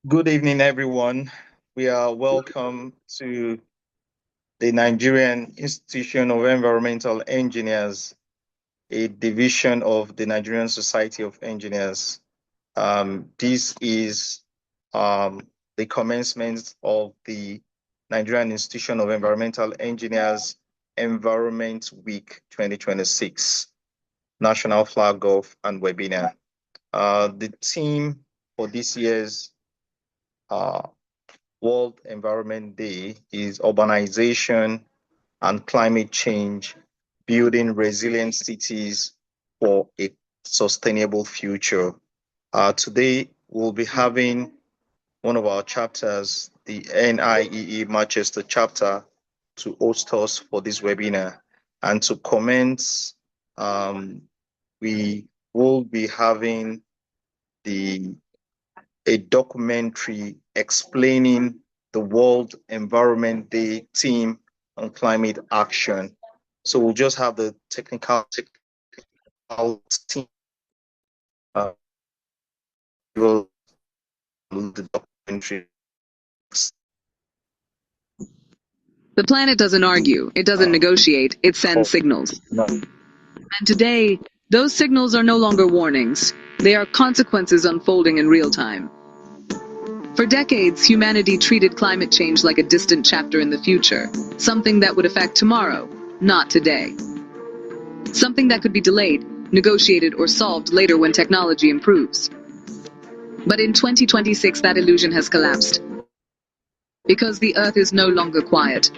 Good evening, everyone. We are welcome to the Nigerian Institution of Environmental Engineers, a division of the Nigerian Society of Engineers. This is the commencement of the Nigerian Institution of Environmental Engineers Environment Week 2026, National Flag Off and Webinar. The theme for this year's uh, World Environment Day is urbanization and climate change, building resilient cities for a sustainable future. Today, we'll be having one of our chapters, the NIEE Manchester chapter, to host us for this webinar. And to commence, we will be having a documentary explaining the World Environment Day theme on climate action. So we'll just have the technical team will the documentary. The planet doesn't argue, it doesn't negotiate, it sends signals. And today, those signals are no longer warnings. They are consequences unfolding in real time. For decades, humanity treated climate change like a distant chapter in the future, something that would affect tomorrow, not today. Something that could be delayed, negotiated, or solved later when technology improves. But in 2026, that illusion has collapsed. Because the Earth is no longer quiet.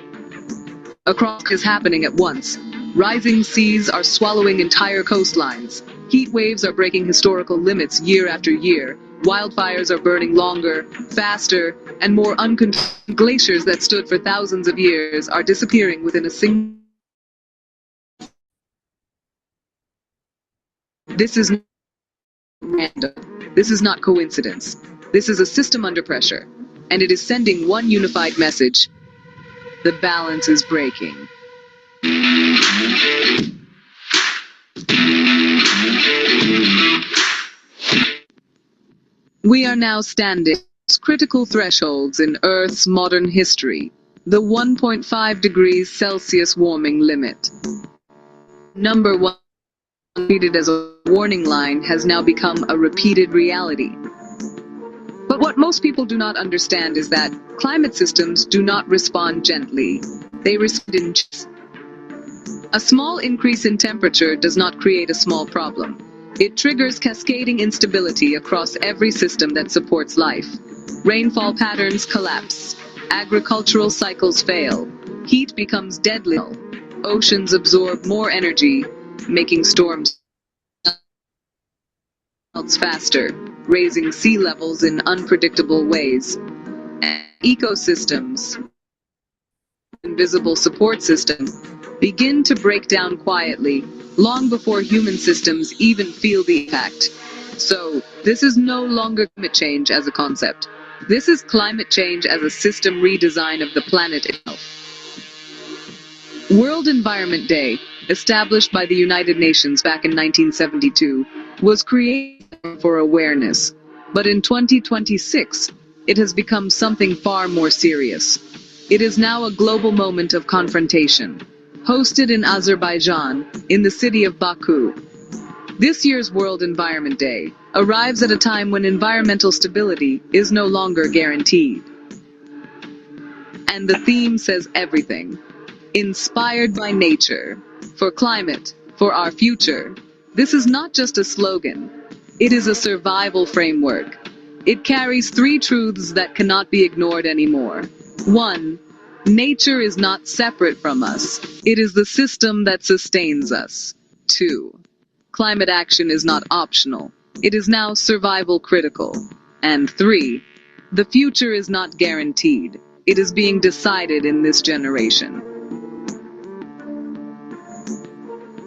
A cross is happening at once. Rising seas are swallowing entire coastlines. Heat waves are breaking historical limits year after year. Wildfires are burning longer, faster, and more uncontrolled. Glaciers that stood for thousands of years are disappearing within a single. This is not random. This is not coincidence. This is a system under pressure. And it is sending one unified message. The balance is breaking. We are now standing at critical thresholds in Earth's modern history, the 1.5 degrees Celsius warming limit. Number one, treated as a warning line, has now become a repeated reality. But what most people do not understand is that climate systems do not respond gently. They respond in chunks. A small increase in temperature does not create a small problem. It triggers cascading instability across every system that supports life. Rainfall patterns collapse. Agricultural cycles fail. Heat becomes deadly. Oceans absorb more energy, making storms faster, raising sea levels in unpredictable ways. And ecosystems, invisible support systems, begin to break down quietly, long before human systems even feel the impact. So, this is no longer climate change as a concept. This is climate change as a system redesign of the planet itself. World Environment Day, established by the United Nations back in 1972, was created for awareness. But in 2026, it has become something far more serious. It is now a global moment of confrontation. Hosted in Azerbaijan, in the city of Baku. This year's World Environment Day arrives at a time when environmental stability is no longer guaranteed. And the theme says everything. Inspired by nature, for climate, for our future. This is not just a slogan. It is a survival framework. It carries three truths that cannot be ignored anymore. 1. Nature is not separate from us. It is the system that sustains us. 2. Climate action is not optional. It is now survival critical. And 3. The future is not guaranteed. It is being decided in this generation.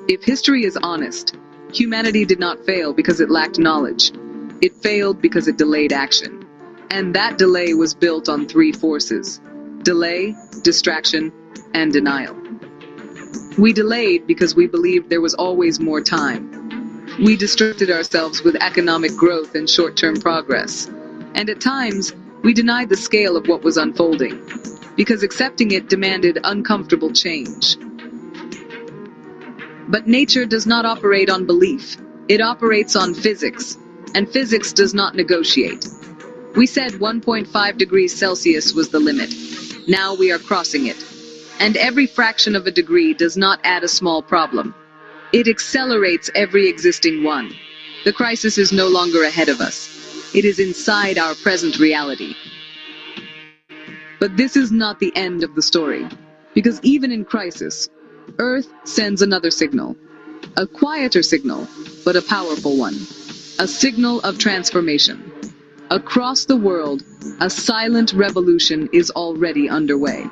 If history is honest, humanity did not fail because it lacked knowledge. It failed because it delayed action. And that delay was built on three forces: delay, distraction, and denial. We delayed because we believed there was always more time. We distracted ourselves with economic growth and short-term progress. And at times, We denied the scale of what was unfolding, because accepting it demanded uncomfortable change. But nature does not operate on belief. It operates on physics, and physics does not negotiate. We said 1.5 degrees Celsius was the limit. Now we are crossing it. And every fraction of a degree does not add a small problem. It accelerates every existing one. The crisis is no longer ahead of us. It is inside our present reality. But this is not the end of the story, because even in crisis, Earth sends another signal. A quieter signal, but a powerful one. A signal of transformation. Across the world, a silent revolution is already underway.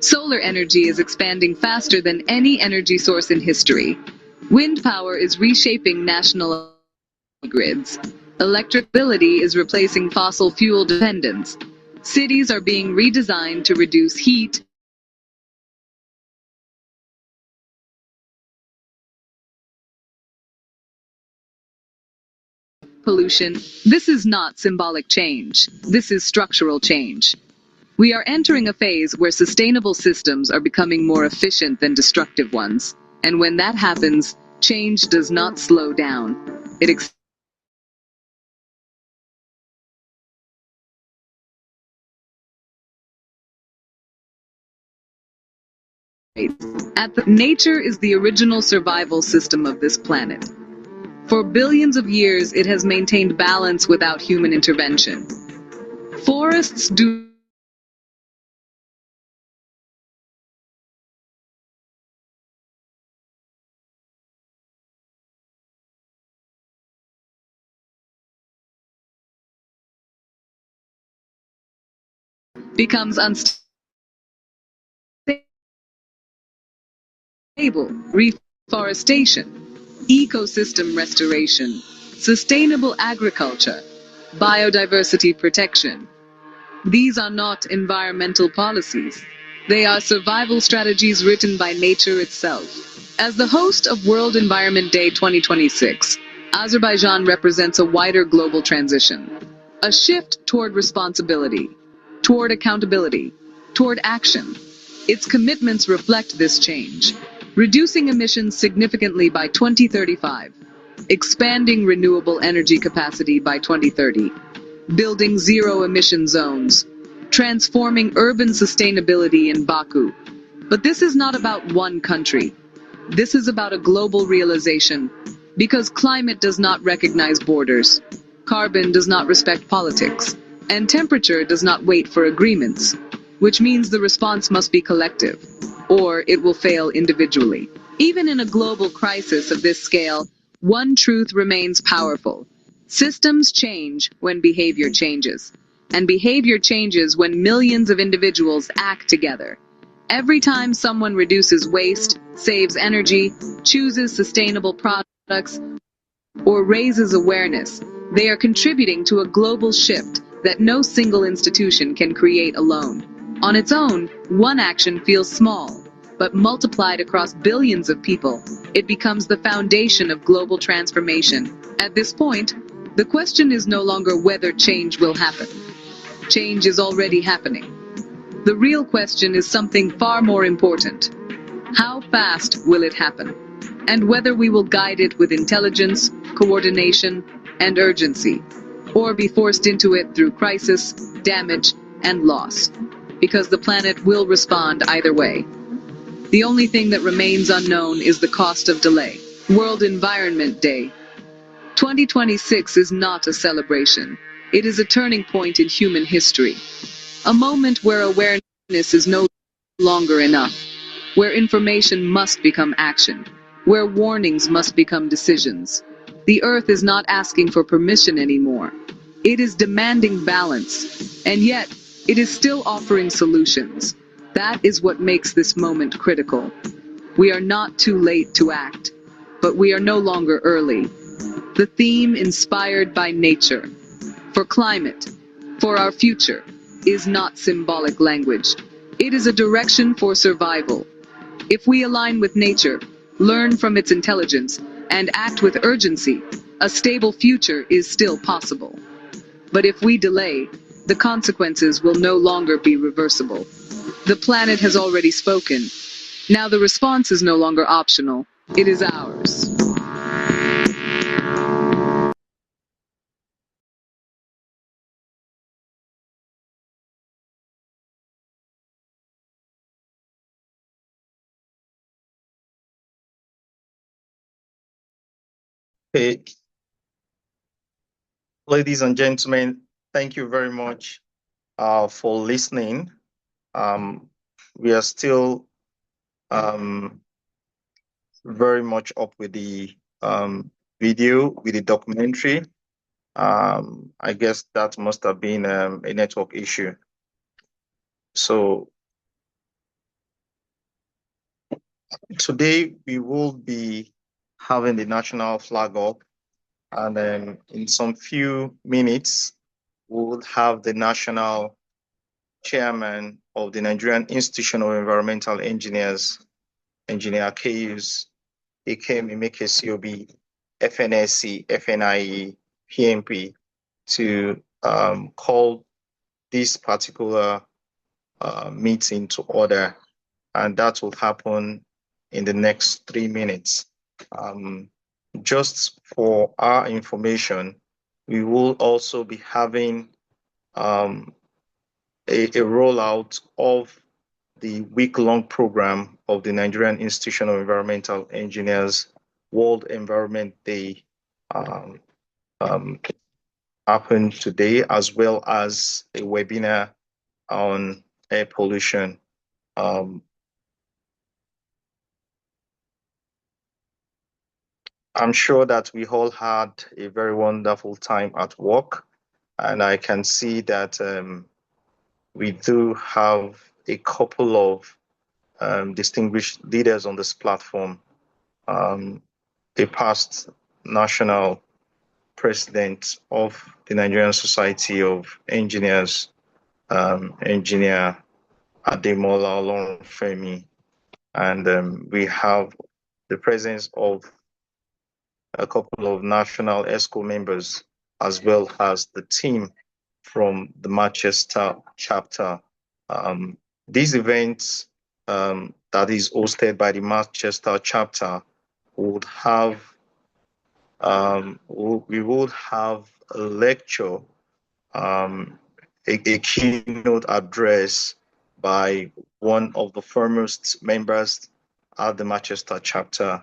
Solar energy is expanding faster than any energy source in history. Wind power is reshaping national grids. Electromobility is replacing fossil fuel dependence. Cities are being redesigned to reduce heat, pollution. This is not symbolic change. This is structural change. We are entering a phase where sustainable systems are becoming more efficient than destructive ones. And when that happens, change does not slow down. It nature is the original survival system of this planet. For billions of years, it has maintained balance without human intervention. Forests do becomes unstable. Reforestation, ecosystem restoration, sustainable agriculture, biodiversity protection. These are not environmental policies. They are survival strategies written by nature itself. As the host of World Environment Day 2026, Azerbaijan represents a wider global transition. A shift toward responsibility, toward accountability, toward action. Its commitments reflect this change. Reducing emissions significantly by 2035, expanding renewable energy capacity by 2030, building zero-emission zones, transforming urban sustainability in Baku. But this is not about one country. This is about a global realization, because climate does not recognize borders, carbon does not respect politics, and temperature does not wait for agreements, which means the response must be collective, or it will fail individually. Even in a global crisis of this scale, one truth remains powerful. Systems change when behavior changes, and behavior changes when millions of individuals act together. Every time someone reduces waste, saves energy, chooses sustainable products, or raises awareness, they are contributing to a global shift that no single institution can create alone. On its own, one action feels small, but multiplied across billions of people, it becomes the foundation of global transformation. At this point, the question is no longer whether change will happen. Change is already happening. The real question is something far more important. How fast will it happen? And whether we will guide it with intelligence, coordination, and urgency, or be forced into it through crisis, damage, and loss. Because the planet will respond either way. The only thing that remains unknown is the cost of delay. World Environment Day 2026 is not a celebration. It is a turning point in human history. A moment where awareness is no longer enough, where information must become action, where warnings must become decisions. The Earth is not asking for permission anymore. It is demanding balance, and yet it is still offering solutions. That is what makes this moment critical. We are not too late to act, but we are no longer early. The theme inspired by nature, for climate, for our future, is not symbolic language. It is a direction for survival. If we align with nature, learn from its intelligence, and act with urgency, a stable future is still possible. But if we delay, the consequences will no longer be reversible. The planet has already spoken. Now the response is no longer optional. It is ours. Okay, ladies and gentlemen, thank you very much for listening. We are still very much up with the video, with the documentary. I guess that must have been a network issue. So today we will be having the national flag up, and in some few minutes we will have the national chairman of the Nigerian Institution of Environmental Engineers, Engineer Kayus, AKM Emeke COB, FNSC, FNIE, PMP, to call this particular meeting to order, and that will happen in the next 3 minutes. Just for our information, we will also be having a rollout of the week-long program of the Nigerian Institution of Environmental Engineers World Environment Day happened today, as well as a webinar on air pollution. I'm sure that we all had a very wonderful time at work, and I can see that we do have a couple of distinguished leaders on this platform. A past national president of the Nigerian Society of Engineers, Engineer Ademola Olorunfemi, and we have the presence of a couple of national ESCO members, as well as the team from the Manchester chapter. These events that is hosted by the Manchester chapter would have we would have a lecture, a keynote address by one of the foremost members at the Manchester chapter,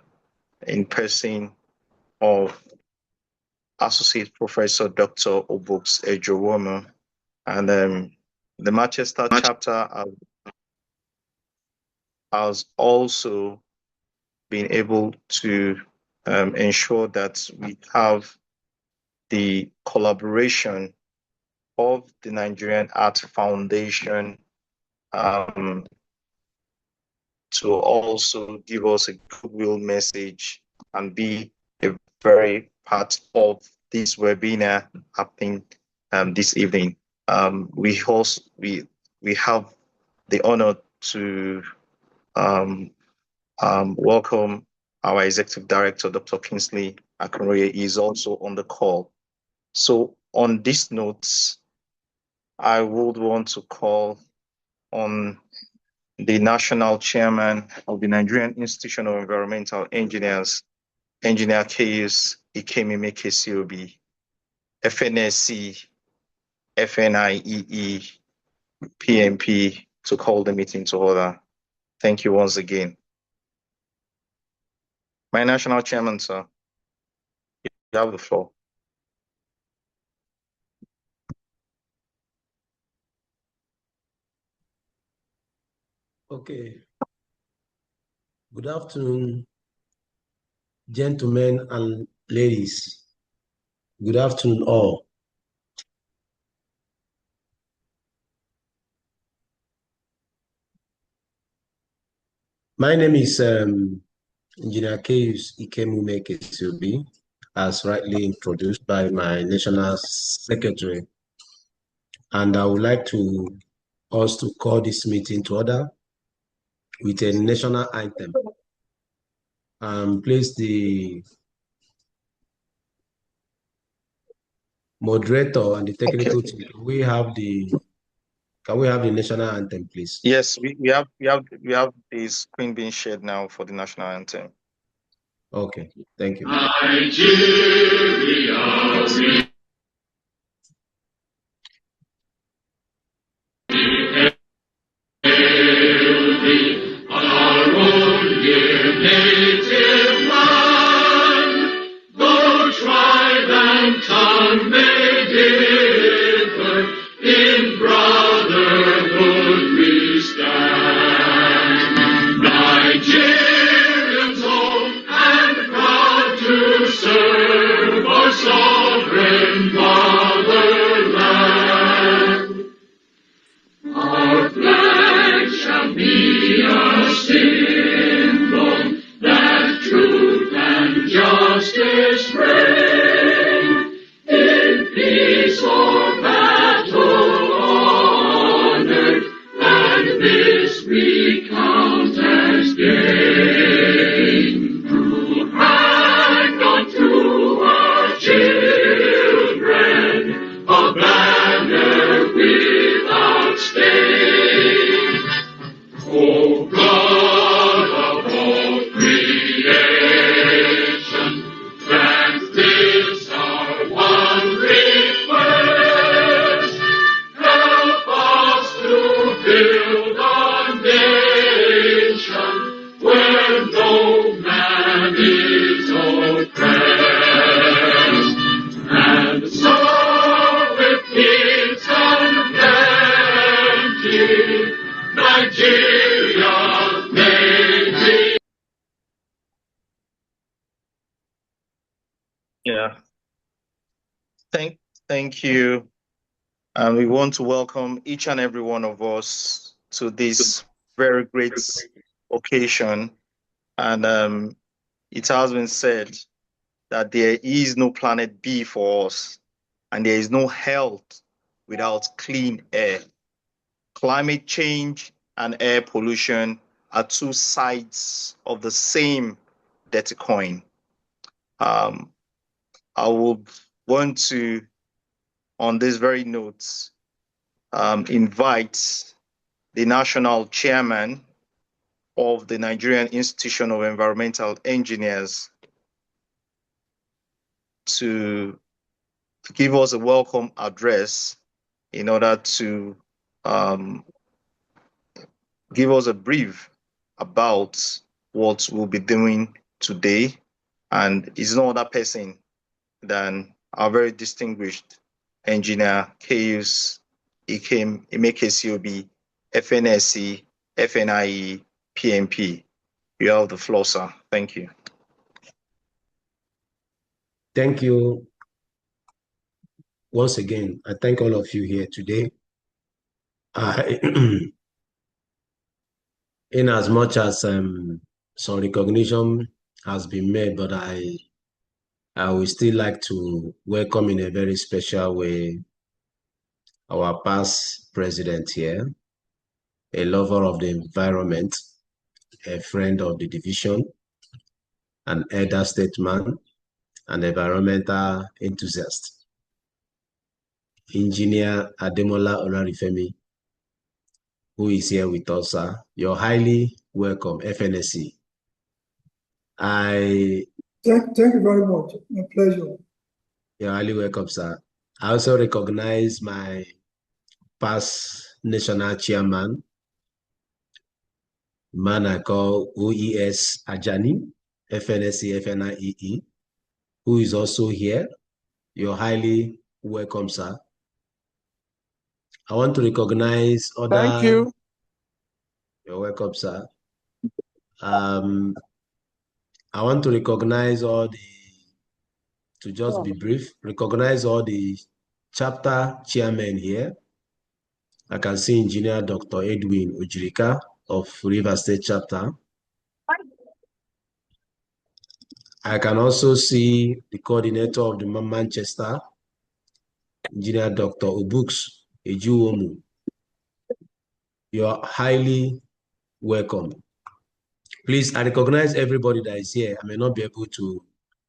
in person of Associate Professor Dr. Obuks Ejowomo. And the Manchester chapter has also been able to ensure that we have the collaboration of the Nigerian Art Foundation to also give us a goodwill message and be a very part of this webinar happening this evening. We have the honor to welcome our Executive Director, Dr. Kingsley Akinroye. He is also on the call. So on this note, I would want to call on the National Chairman of the Nigerian Institution of Environmental Engineers, Engineer Kayus Ikemimeke COB, FNSC, FNIEE, PMP, to call the meeting to order. Thank you once again. My National Chairman, sir, you have the floor. Okay. Good afternoon, gentlemen and ladies. Good afternoon, all. My name is Engineer Kayus Ikemumeke Subi, as rightly introduced by my National Secretary. And I would like us to call this meeting to order with a national anthem. Place the moderator and the technical team, can we have the national anthem, please? Yes, we have the screen being shared now for the national anthem. Okay, thank you. Nigeria, our own dear native land, though tribe and tongue may differ, in brotherhood we stand. Nigerians home and proud to serve our sovereign fatherland. Our flag shall be a symbol that truth and justice reign. In peace or battle honored, and this we count as gain. To hang on to our children a banner without stain. Oh God of all creation, grant this our one request. Help us to build our nation where no man is oppressed. And so with peace and plenty, Nigeria may be. Yeah. Thank you. And we want to welcome each and every one of us to this very great occasion. And it has been said that there is no planet B for us, and there is no health without clean air. Climate change and air pollution are two sides of the same dirty coin. I would want to, on this very note, invite the national chairman of the Nigerian Institution of Environmental Engineers to give us a welcome address in order to give us a brief about what we'll be doing today. And it's no other person than our very distinguished engineer, Caius Ikem Emekesiobi, FNSC, FNIE, PMP. You have the floor, sir. Thank you. Thank you. Once again, I thank all of you here today. In as much as some recognition has been made, but I would still like to welcome in a very special way our past president here, a lover of the environment, a friend of the division, an elder statesman, an environmental enthusiast, Engineer Ademola Olarifemi, who is here with us, sir. You're highly welcome, FNSC. Thank you very much. My pleasure. You're highly welcome, sir. I also recognize my past national chairman, man I call OES Ajani, FNSC, FNIEE, who is also here. You're highly welcome, sir. I want to recognize other... Thank you. You're welcome, sir. I want to recognize all the, to just be brief, recognize all the chapter chairmen here. I can see Engineer Dr. Edwin Ojirika of River State Chapter. I can also see the coordinator of the Manchester, Engineer Dr. Obuks Ejuomu. You are highly welcome. Please, I recognize everybody that is here. I may not be able to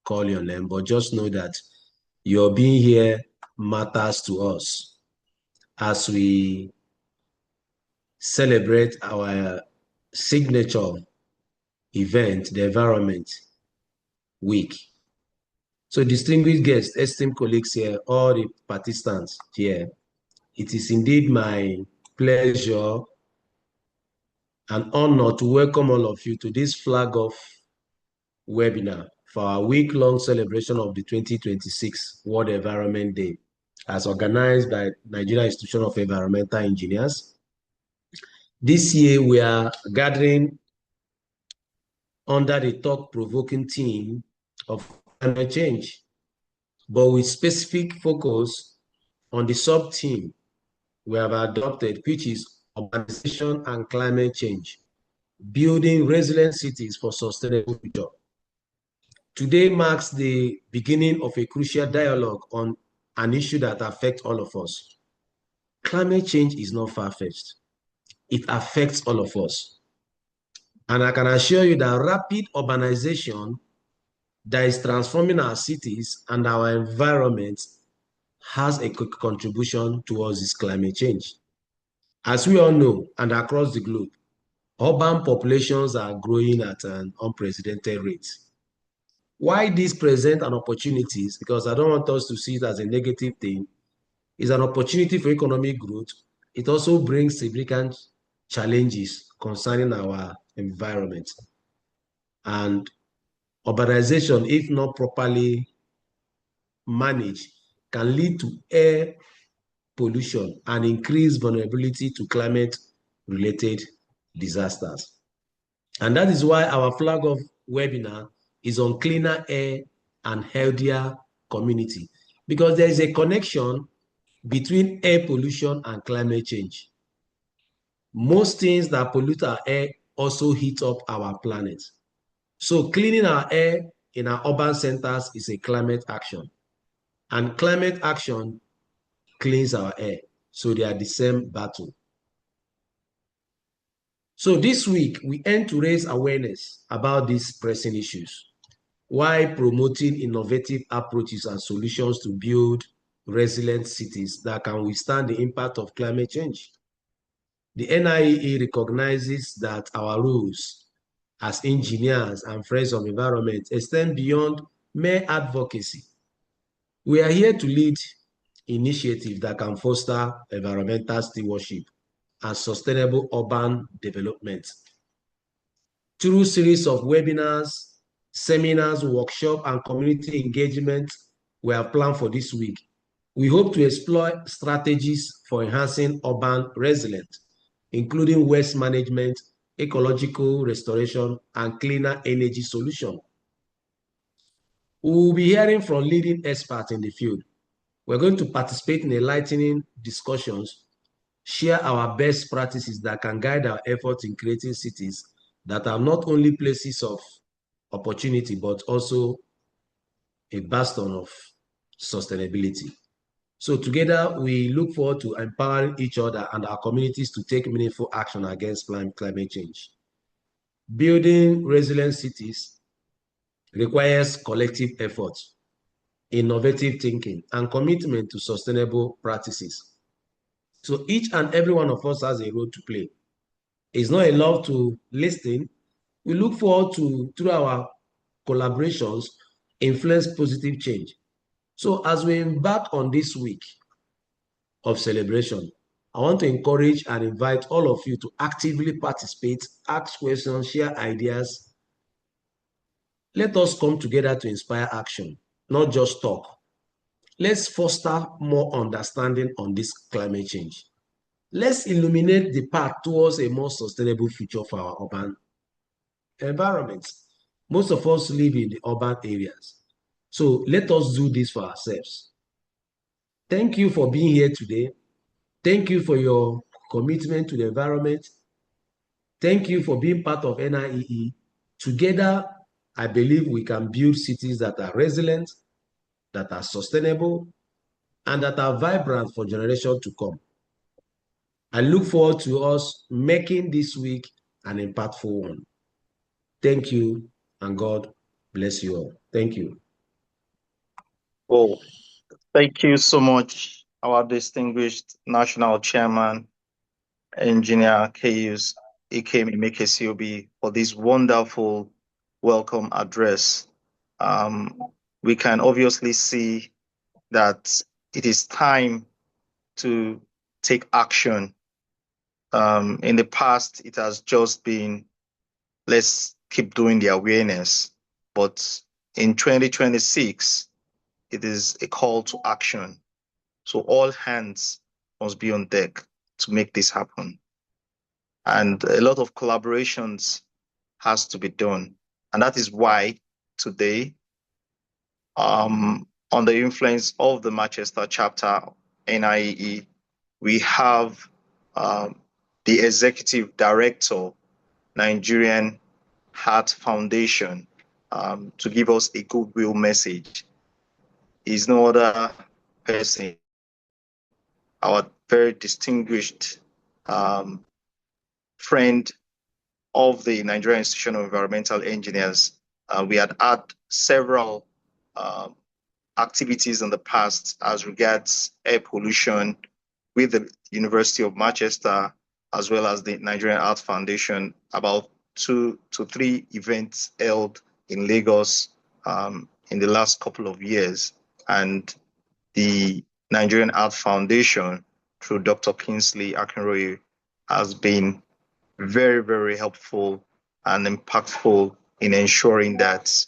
call your name, but just know that your being here matters to us as we celebrate our signature event, the Environment Week. So distinguished guests, esteemed colleagues here, all the participants here, it is indeed my pleasure and honor to welcome all of you to this flag-off webinar for our week-long celebration of the 2026 World Environment Day, as organized by Nigeria Institution of Environmental Engineers. This year, we are gathering under the thought-provoking theme of climate change, but with specific focus on the sub-theme we have adopted, which is urbanization and climate change, building resilient cities for sustainable future. Today marks the beginning of a crucial dialogue on an issue that affects all of us. Climate change is not far-fetched. It affects all of us. And I can assure you that rapid urbanization that is transforming our cities and our environment has a contribution towards this climate change. As we all know, and across the globe, urban populations are growing at an unprecedented rate. Why this present an opportunity, because I don't want us to see it as a negative thing, is an opportunity for economic growth. It also brings significant challenges concerning our environment. And urbanization, if not properly managed, can lead to air pollution and increased vulnerability to climate-related disasters. And that is why our flag-off webinar is on cleaner air and healthier community, because there is a connection between air pollution and climate change. Most things that pollute our air also heat up our planet. So cleaning our air in our urban centers is a climate action. And climate action cleans our air. So they are the same battle. So this week, we aim to raise awareness about these pressing issues while promoting innovative approaches and solutions to build resilient cities that can withstand the impact of climate change. The NIEE recognizes that our roles as engineers and friends of environment extend beyond mere advocacy. We are here to lead initiatives that can foster environmental stewardship and sustainable urban development. Through a series of webinars, seminars, workshops, and community engagement we have planned for this week, we hope to explore strategies for enhancing urban resilience, including waste management, ecological restoration, and cleaner energy solutions. We will be hearing from leading experts in the field. We're going to participate in enlightening discussions, share our best practices that can guide our efforts in creating cities that are not only places of opportunity, but also a bastion of sustainability. So together, we look forward to empowering each other and our communities to take meaningful action against climate change. Building resilient cities requires collective effort, innovative thinking, and commitment to sustainable practices. So each and every one of us has a role to play. It's not enough to listen. We look forward to, through our collaborations, influence positive change. So as we embark on this week of celebration, I want to encourage and invite all of you to actively participate, ask questions, share ideas. Let us come together to inspire action, not just talk. Let's foster more understanding on this climate change. Let's illuminate the path towards a more sustainable future for our urban environments. Most of us live in the urban areas. So let us do this for ourselves. Thank you for being here today. Thank you for your commitment to the environment. Thank you for being part of NIEE. Together, I believe we can build cities that are resilient, that are sustainable, and that are vibrant for generations to come. I look forward to us making this week an impactful one. Thank you, and God bless you all. Thank you. Oh, Thank you so much, our distinguished national chairman, Engineer Kayus Ikemimeke, for this wonderful welcome address. We can obviously see that it is time to take action. In the past, it has just been, let's keep doing the awareness. But in 2026, it is a call to action. So all hands must be on deck to make this happen. And a lot of collaborations has to be done. And that is why today, on the influence of the Manchester chapter NIEE, we have the executive director, Nigerian Heart Foundation, to give us a goodwill message. He's no other person, our very distinguished friend of the Nigerian Institution of Environmental Engineers. We had several activities in the past as regards air pollution with the University of Manchester, as well as the Nigerian Art Foundation, about 2 to 3 events held in Lagos in the last couple of years. And the Nigerian Art Foundation, through Dr. Kingsley Akinroye, has been very, very helpful and impactful in ensuring that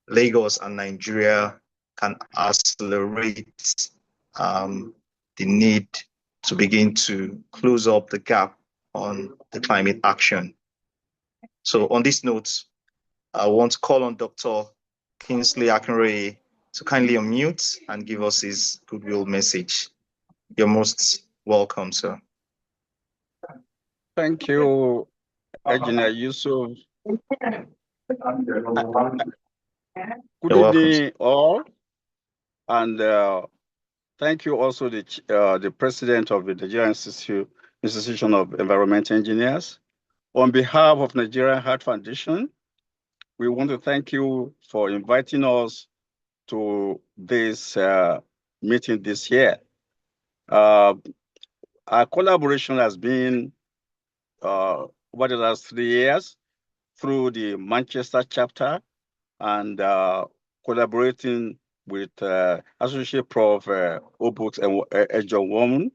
Lagos and Nigeria can accelerate the need to begin to close up the gap on the climate action. So on this note, I want to call on Dr. Kingsley Akinroye to kindly unmute and give us his goodwill message. You're most welcome, sir. Thank you, Engineer Yusuf. Good evening, all, and thank you also the president of the Nigerian Institution of Environmental Engineers. On behalf of Nigerian Heart Foundation, we want to thank you for inviting us to this meeting this year. Our collaboration has been over the last 3 years through the Manchester chapter and collaborating with Associate Prof. Obux and John Woman,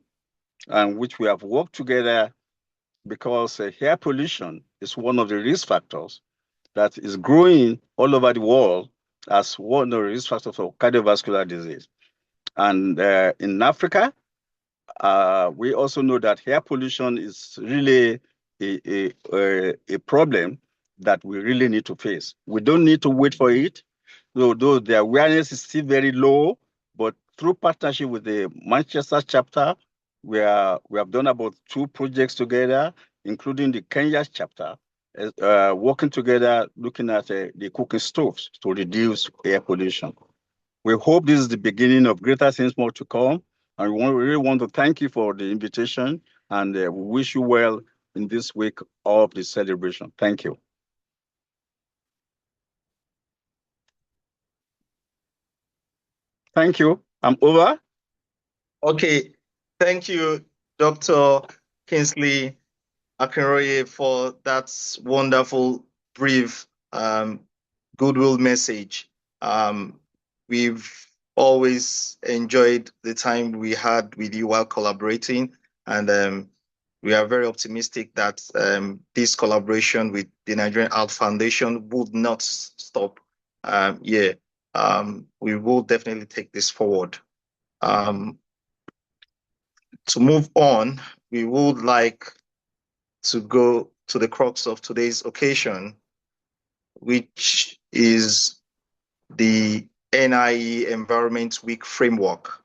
and which we have worked together because air pollution is one of the risk factors that is growing all over the world as one of the risk factors for cardiovascular disease. And in Africa, we also know that air pollution is really a problem that we really need to face. We don't need to wait for it, though the awareness is still very low, but through partnership with the Manchester chapter, we have done about 2 projects together, including the Kenya chapter, working together, looking at the cooking stoves to reduce air pollution. We hope this is the beginning of greater things more to come. And we really want to thank you for the invitation, and we wish you well in this week of the celebration. Thank you. Thank you. I'm over. Okay. Thank you, Dr. Kingsley Akinroye, for that wonderful, brief goodwill message. We've always enjoyed the time we had with you while collaborating, and we are very optimistic that this collaboration with the Nigerian Art Foundation would not stop. We will definitely take this forward. To move on, we would like to go to the crux of today's occasion, which is the NIEE Environment Week framework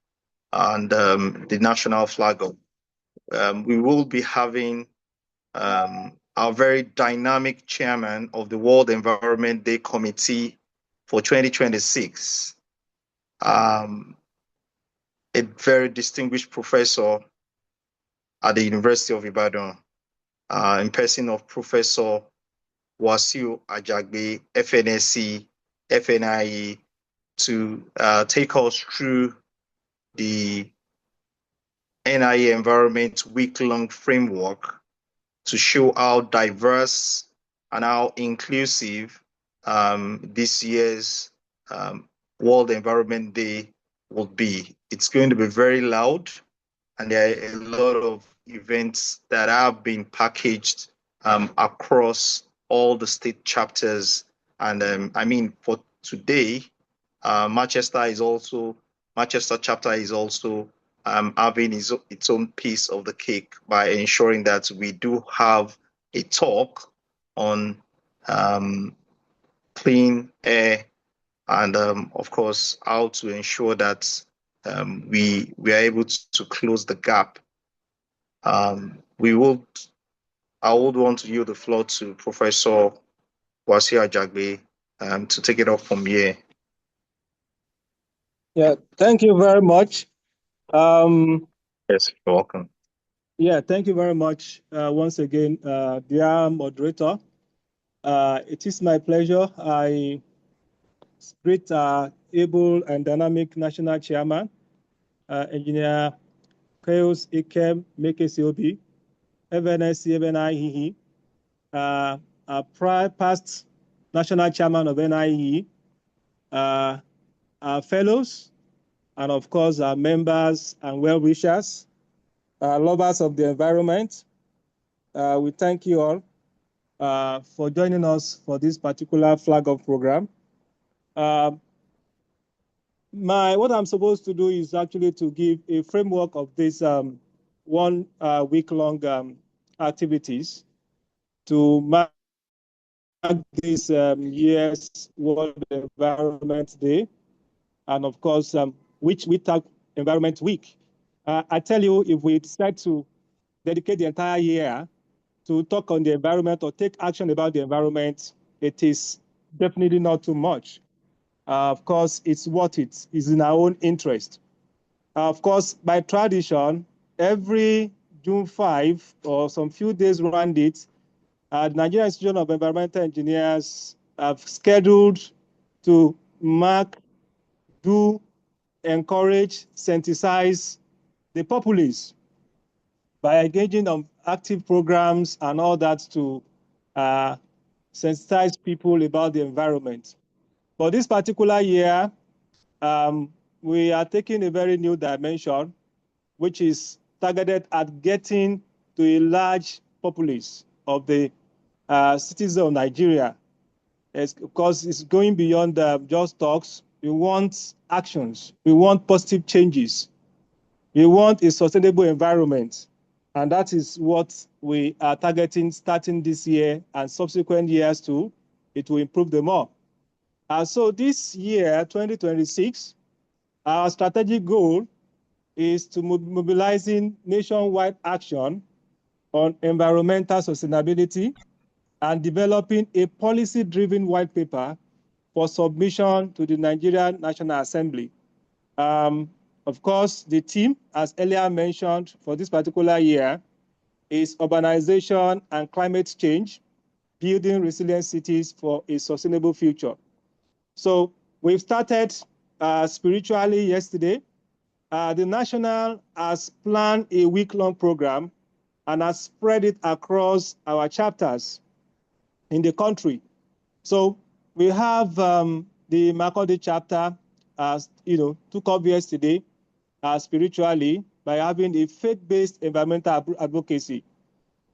and the national flag. We will be having our very dynamic chairman of the World Environment Day Committee for 2026, a very distinguished professor at the University of Ibadan, in person of Professor Wasiu Ajagbe, FNSC, FNIE, to take us through the NIE Environment week-long framework to show how diverse and how inclusive this year's World Environment Day will be. It's going to be very loud, and there are a lot of events that have been packaged across all the state chapters. And I mean, for today, Manchester chapter is also having its own piece of the cake by ensuring that we do have a talk on clean air and of course how to ensure that we are able to close the gap. I would want to yield the floor to Professor Wasi Ajagbe to take it up from here. Yeah, thank you very much. Yes, you're welcome. Yeah, thank you very much once again, dear moderator. It is my pleasure. I greet able and dynamic national chairman, Engineer Chaos Ikem Mekesiobi, FNSC, NIEE, a past national chairman of NIEE, our fellows, and of course our members and well-wishers, lovers of the environment. We thank you all for joining us for this particular flag-off program. What I'm supposed to do is actually to give a framework of this 1 week-long activities to mark this year's World Environment Day, and of course, which we tag Environment Week. I tell you, if we decide to dedicate the entire year to talk on the environment or take action about the environment, it is definitely not too much. Of course, it's what it is in our own interest. Of course, by tradition, every June 5 or some few days around it, the Nigerian Institute of Environmental Engineers have scheduled to mark, do, encourage, sensitize the populace by engaging on active programs and all that to sensitize people about the environment. For this particular year, we are taking a very new dimension, which is targeted at getting to a large populace of the citizens of Nigeria. Because it's going beyond just talks. We want actions. We want positive changes. We want a sustainable environment. And that is what we are targeting starting this year and subsequent years too. It will improve them all. So this year, 2026, our strategic goal is to mobilizing nationwide action on environmental sustainability and developing a policy-driven white paper for submission to the Nigerian National Assembly. Of course, the theme, as earlier mentioned, for this particular year is urbanization and climate change, building resilient cities for a sustainable future. So we've started spiritually yesterday. The National has planned a week-long program and has spread it across our chapters in the country. So we have the Makurdi chapter, took up yesterday spiritually by having a faith-based environmental advocacy.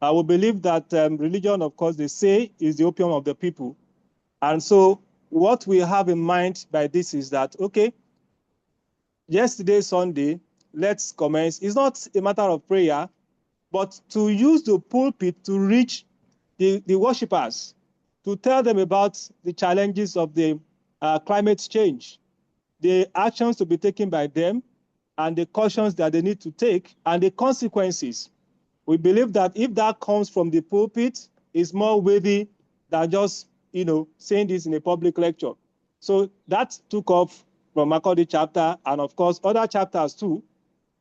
We believe that religion, of course, they say is the opium of the people. And so what we have in mind by this is that, okay, yesterday, Sunday, let's commence. It's not a matter of prayer, but to use the pulpit to reach the worshippers, to tell them about the challenges of the climate change, the actions to be taken by them, and the cautions that they need to take, and the consequences. We believe that if that comes from the pulpit, it's more worthy than just saying this in a public lecture. So that took off from Makurdi chapter, and of course other chapters too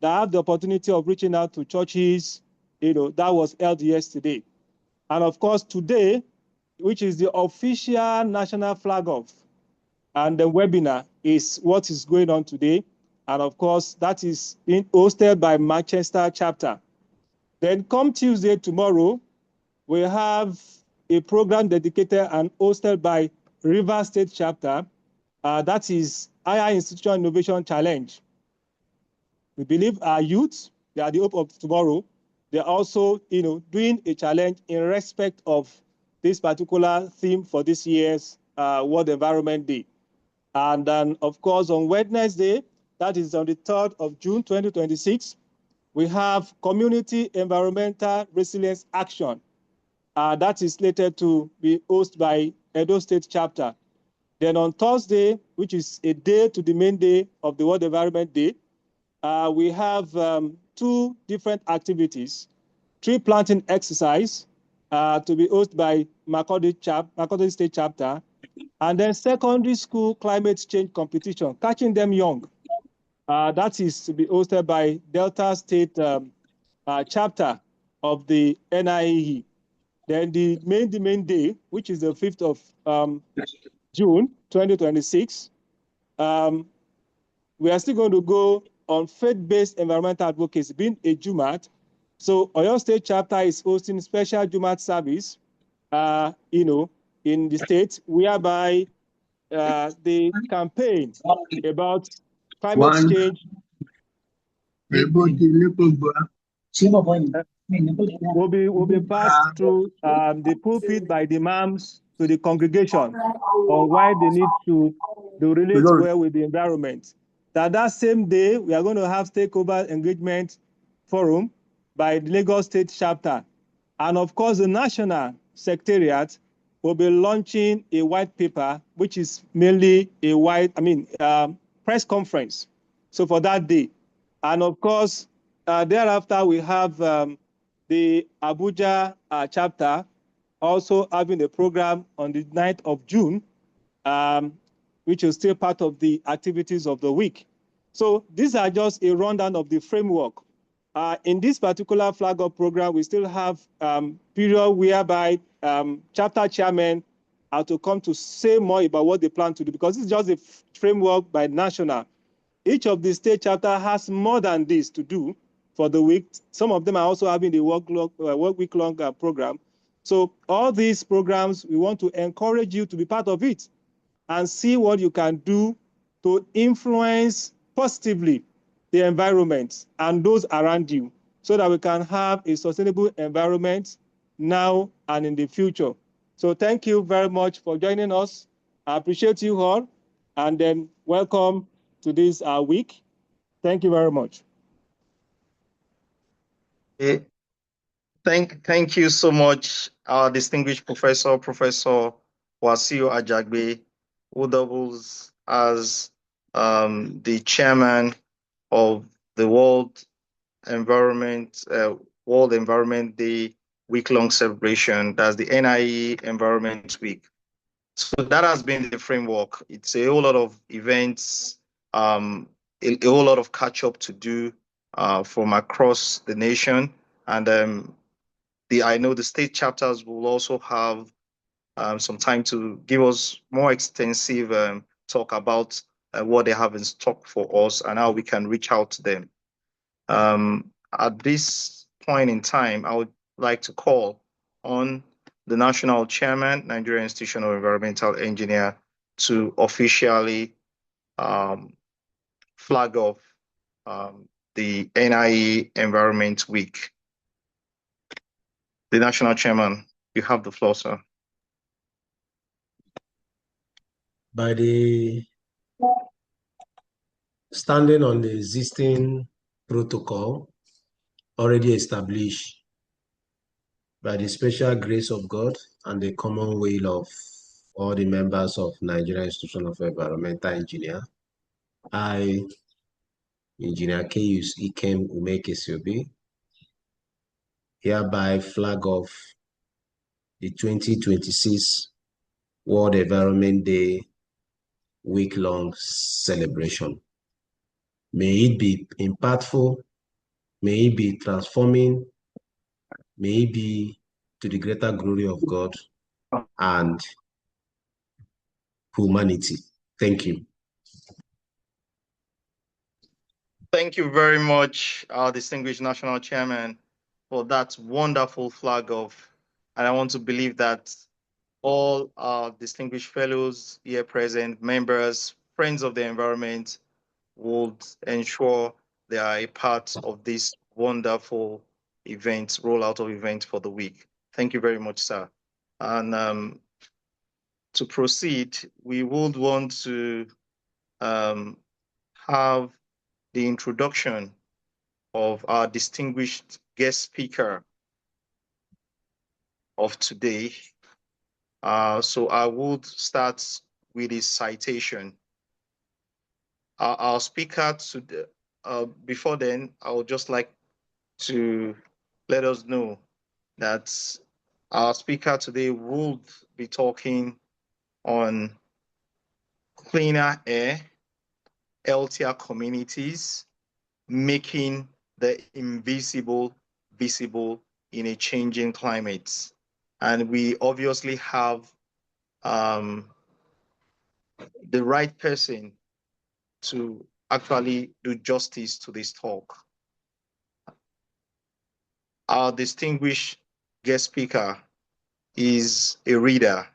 that have the opportunity of reaching out to churches. That was held yesterday. And of course today, which is the official national flag off, And the webinar is what is going on today. And of course, that is being hosted by Manchester chapter. Then come Tuesday, tomorrow, we have a program dedicated and hosted by River State chapter. That is Higher Institutional Innovation Challenge. We believe our youth, they are the hope of tomorrow. They're also, doing a challenge in respect of this particular theme for this year's World Environment Day. And then, of course, on Wednesday, that is on the 3rd of June, 2026, we have Community Environmental Resilience Action. That is slated to be hosted by Edo State chapter. Then on Thursday, which is a day to the main day of the World Environment Day, we have 2 different activities. Tree planting exercise to be hosted by Makurdi State chapter, and then secondary school climate change competition, catching them young. That is to be hosted by Delta State chapter of the NIEE. Then the main day, which is the 5th of June, 2026, we are still going to go on faith-based environmental advocacy, being a Jumat. So Oyo State chapter is hosting special Jumat service, in the state, whereby the campaign about climate change will be passed through the pulpit by the imams to the congregation on why they need to relate well with the environment. That same day, we are going to have stakeholder engagement forum by the Lagos State chapter. And of course, the National Secretariat will be launching a white paper, which is mainly a press conference. So for that day. And of course, thereafter, we have the Abuja chapter also having a program on the 9th of June, which is still part of the activities of the week. So these are just a rundown of the framework. In this particular flag-up program, we still have period whereby chapter chairmen are to come to say more about what they plan to do, because it's just a framework by national. Each of the state chapter has more than this to do for the week. Some of them are also having the work week-long program. So all these programs, we want to encourage you to be part of it and see what you can do to influence positively the environment and those around you, so that we can have a sustainable environment now and in the future. So thank you very much for joining us. I appreciate you all, and then welcome to this week. Thank you very much. Thank you so much, our distinguished Professor Wasiu Ajagbe, who doubles as the chairman of the World Environment Day week-long celebration. That's the NIE Environment Week. So that has been the framework. It's a whole lot of events, a whole lot of catch-up to do from across the nation, and I know the state chapters will also have some time to give us more extensive talk about what they have in stock for us and how we can reach out to them. At this point in time, I would like to call on the National Chairman, Nigerian Institution of Environmental Engineer, to officially flag off the NIE Environment Week. The National Chairman, you have the floor, sir. By the standing on the existing protocol already established by the special grace of God and the common will of all the members of Nigerian Institution of Environmental Engineer, I, Engineer Keus Ikem Umeke Siobi, hereby flag off the 2026 World Environment Day week-long celebration. May it be impactful, may it be transforming, may it be to the greater glory of God and humanity. Thank you. Thank you very much, our distinguished national chairman, for that wonderful flag off. And I want to believe that all our distinguished fellows here present, members, friends of the environment, would ensure they are a part of this wonderful event, rollout of event for the week. Thank you very much, sir. And to proceed, we would want to have the introduction of our distinguished guest speaker of today. So I would start with his citation. Our speaker today, before then, I would just like to let us know that our speaker today would be talking on cleaner air, healthier communities, making the invisible visible in a changing climate. And we obviously have the right person to actually do justice to this talk. Our distinguished guest speaker is a reader.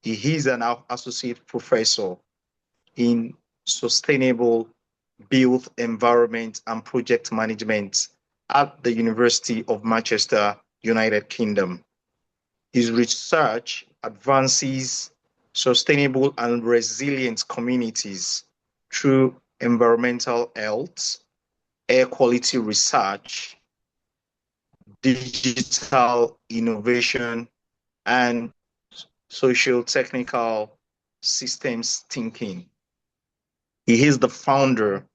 He is an associate professor in sustainable built environment and project management at the University of Manchester, United Kingdom. His research advances sustainable and resilient communities through environmental health, air quality research, digital innovation, and social technical systems thinking. He is the founder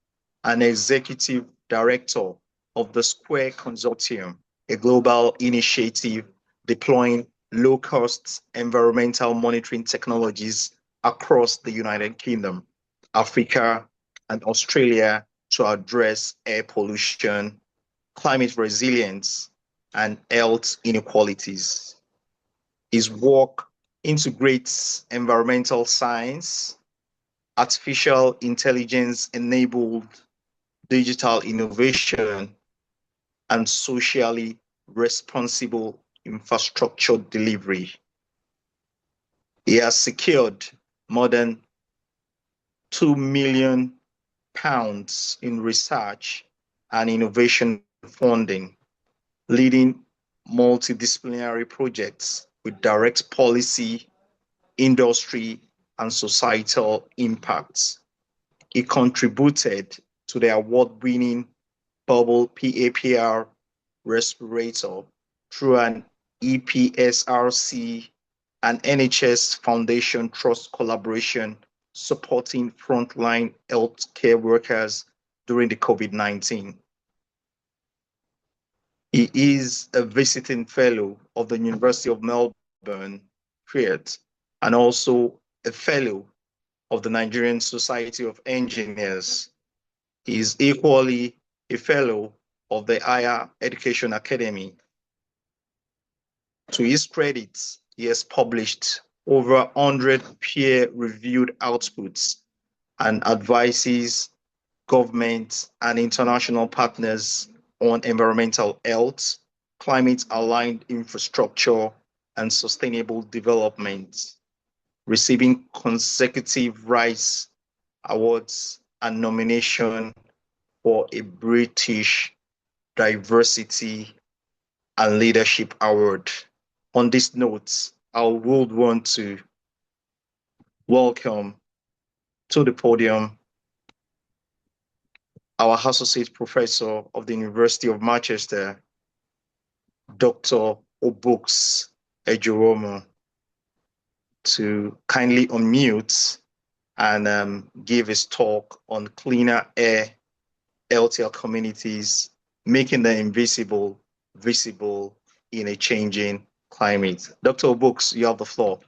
and executive director of the Square Consortium, a global initiative deploying low-cost environmental monitoring technologies across the United Kingdom, Africa, and Australia to address air pollution, climate resilience, and health inequalities. His work integrates environmental science, artificial intelligence-enabled digital innovation, and socially responsible infrastructure delivery. He has secured more than £2 million in research and innovation funding, leading multidisciplinary projects with direct policy, industry, and societal impacts. He contributed to the award-winning Bubble PAPR respirator through an EPSRC and NHS Foundation Trust collaboration supporting frontline healthcare workers during the COVID-19. He is a visiting fellow of the University of Melbourne, Create, and also a fellow of the Nigerian Society of Engineers. He is equally a fellow of the Higher Education Academy. To his credit, he has published over 100 peer-reviewed outputs and advises government and international partners on environmental health, climate-aligned infrastructure, and sustainable development, receiving consecutive Rice Awards and nomination for a British Diversity and Leadership Award. On this note, I would want to welcome to the podium our Associate Professor of the University of Manchester, Dr. Obuks Ejoromo, to kindly unmute and give his talk on cleaner air, healthier communities, making the invisible visible in a changing climate. Dr. Obuks, you have the floor.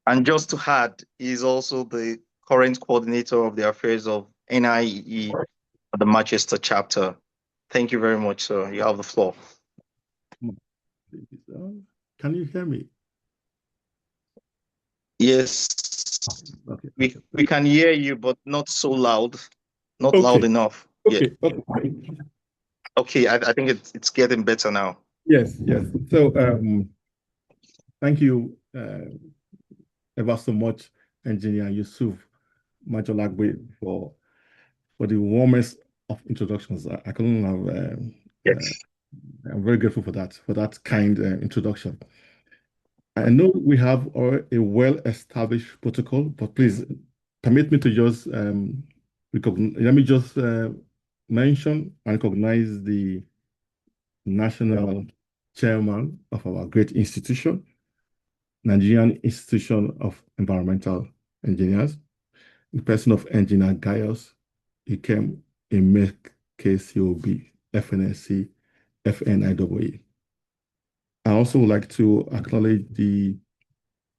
And just to add, he is also the current coordinator of the affairs of NIEE at the Manchester chapter. Thank you very much, sir. You have the floor. Can you hear me? Yes, Okay. We can hear you, but not so loud, not Okay. loud enough. Okay. Yeah. Okay. Okay, I think it's getting better now. Yes. Yes. So thank you ever so much, Engineer Yusuf Majolagbe, for the warmest of introductions. I couldn't have. Yes. I'm very grateful for that kind introduction. I know we have a well-established protocol, but please permit me to just let me just mention and recognize the national chairman of our great institution, Nigerian Institution of Environmental Engineers, in the person of Engineer Gaius Ikem Emek KCOB, FNSC, FNIEE. I also would like to acknowledge the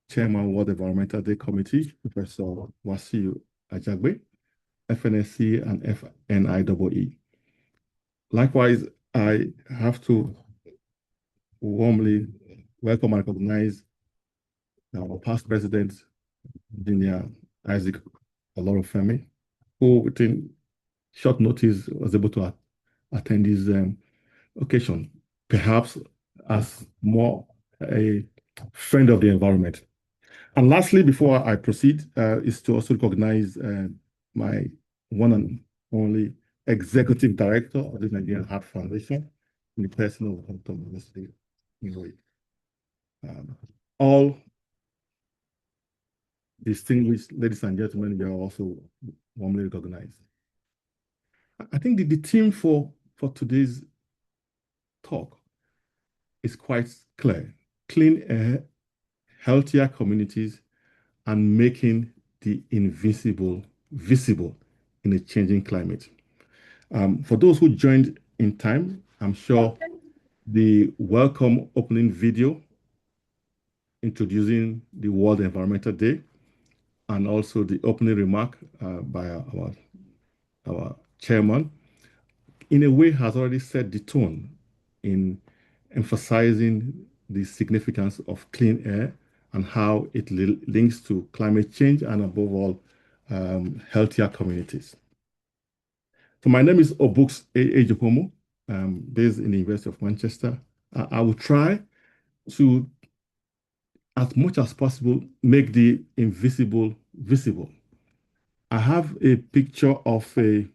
Chairman, World Environmental Day Committee, Professor Wasiu Ajagbe, FNSC and FNIEE. Likewise, I have to warmly welcome and recognize our past president, Engineer Isaac Olorofemi, who within short notice was able to attend this occasion, perhaps as more a friend of the environment. And lastly, before I proceed, is to also recognize my one and only executive director of the Nigerian Heart Foundation, in the person of Dr. University. All distinguished ladies and gentlemen, you are also warmly recognized. I think the theme for today's talk is quite clear: clean air, healthier communities, and making the invisible visible in a changing climate. For those who joined in time, I'm sure the welcome opening video introducing the World Environmental Day and also the opening remark by our chairman, in a way has already set the tone in emphasizing the significance of clean air and how it links to climate change and above all, healthier communities. So my name is Obuks Ejepomo, based in the University of Manchester. I will try to, as much as possible, make the invisible visible. I have a picture of a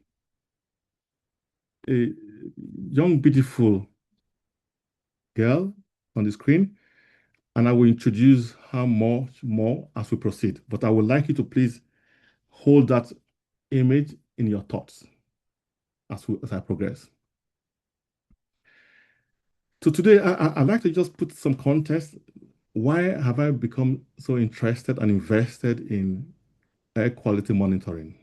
young, beautiful girl on the screen, and I will introduce her more as we proceed. But I would like you to please hold that image in your thoughts as I progress. So today, I'd like to just put some context. Why have I become so interested and invested in air quality monitoring?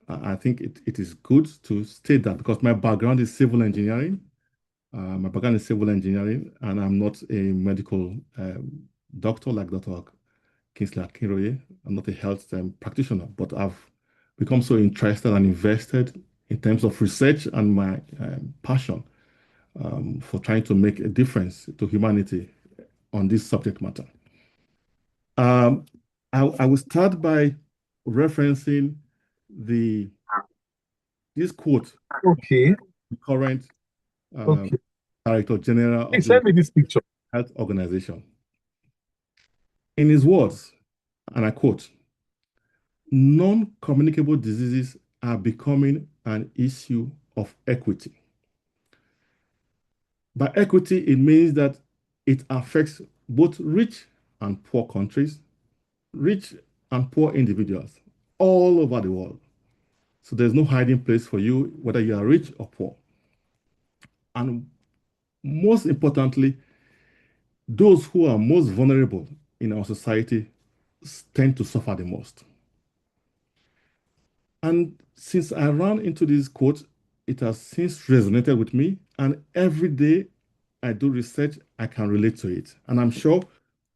I think it is good to state that because my background is civil engineering. My background is civil engineering, and I'm not a medical doctor like Dr. Kingsley Akinroye. I'm not a health practitioner, but I've become so interested and invested in terms of research and my passion for trying to make a difference to humanity on this subject matter. I will start by referencing this quote. Okay. The current Okay. Director General of Send me the this picture. Health Organization. In his words, and I quote, "Non-communicable diseases are becoming an issue of equity." By equity, it means that it affects both rich and poor countries, rich and poor individuals all over the world. So there's no hiding place for you, whether you are rich or poor. And most importantly, those who are most vulnerable in our society tend to suffer the most. And since I ran into this quote, it has since resonated with me. And every day I do research, I can relate to it. And I'm sure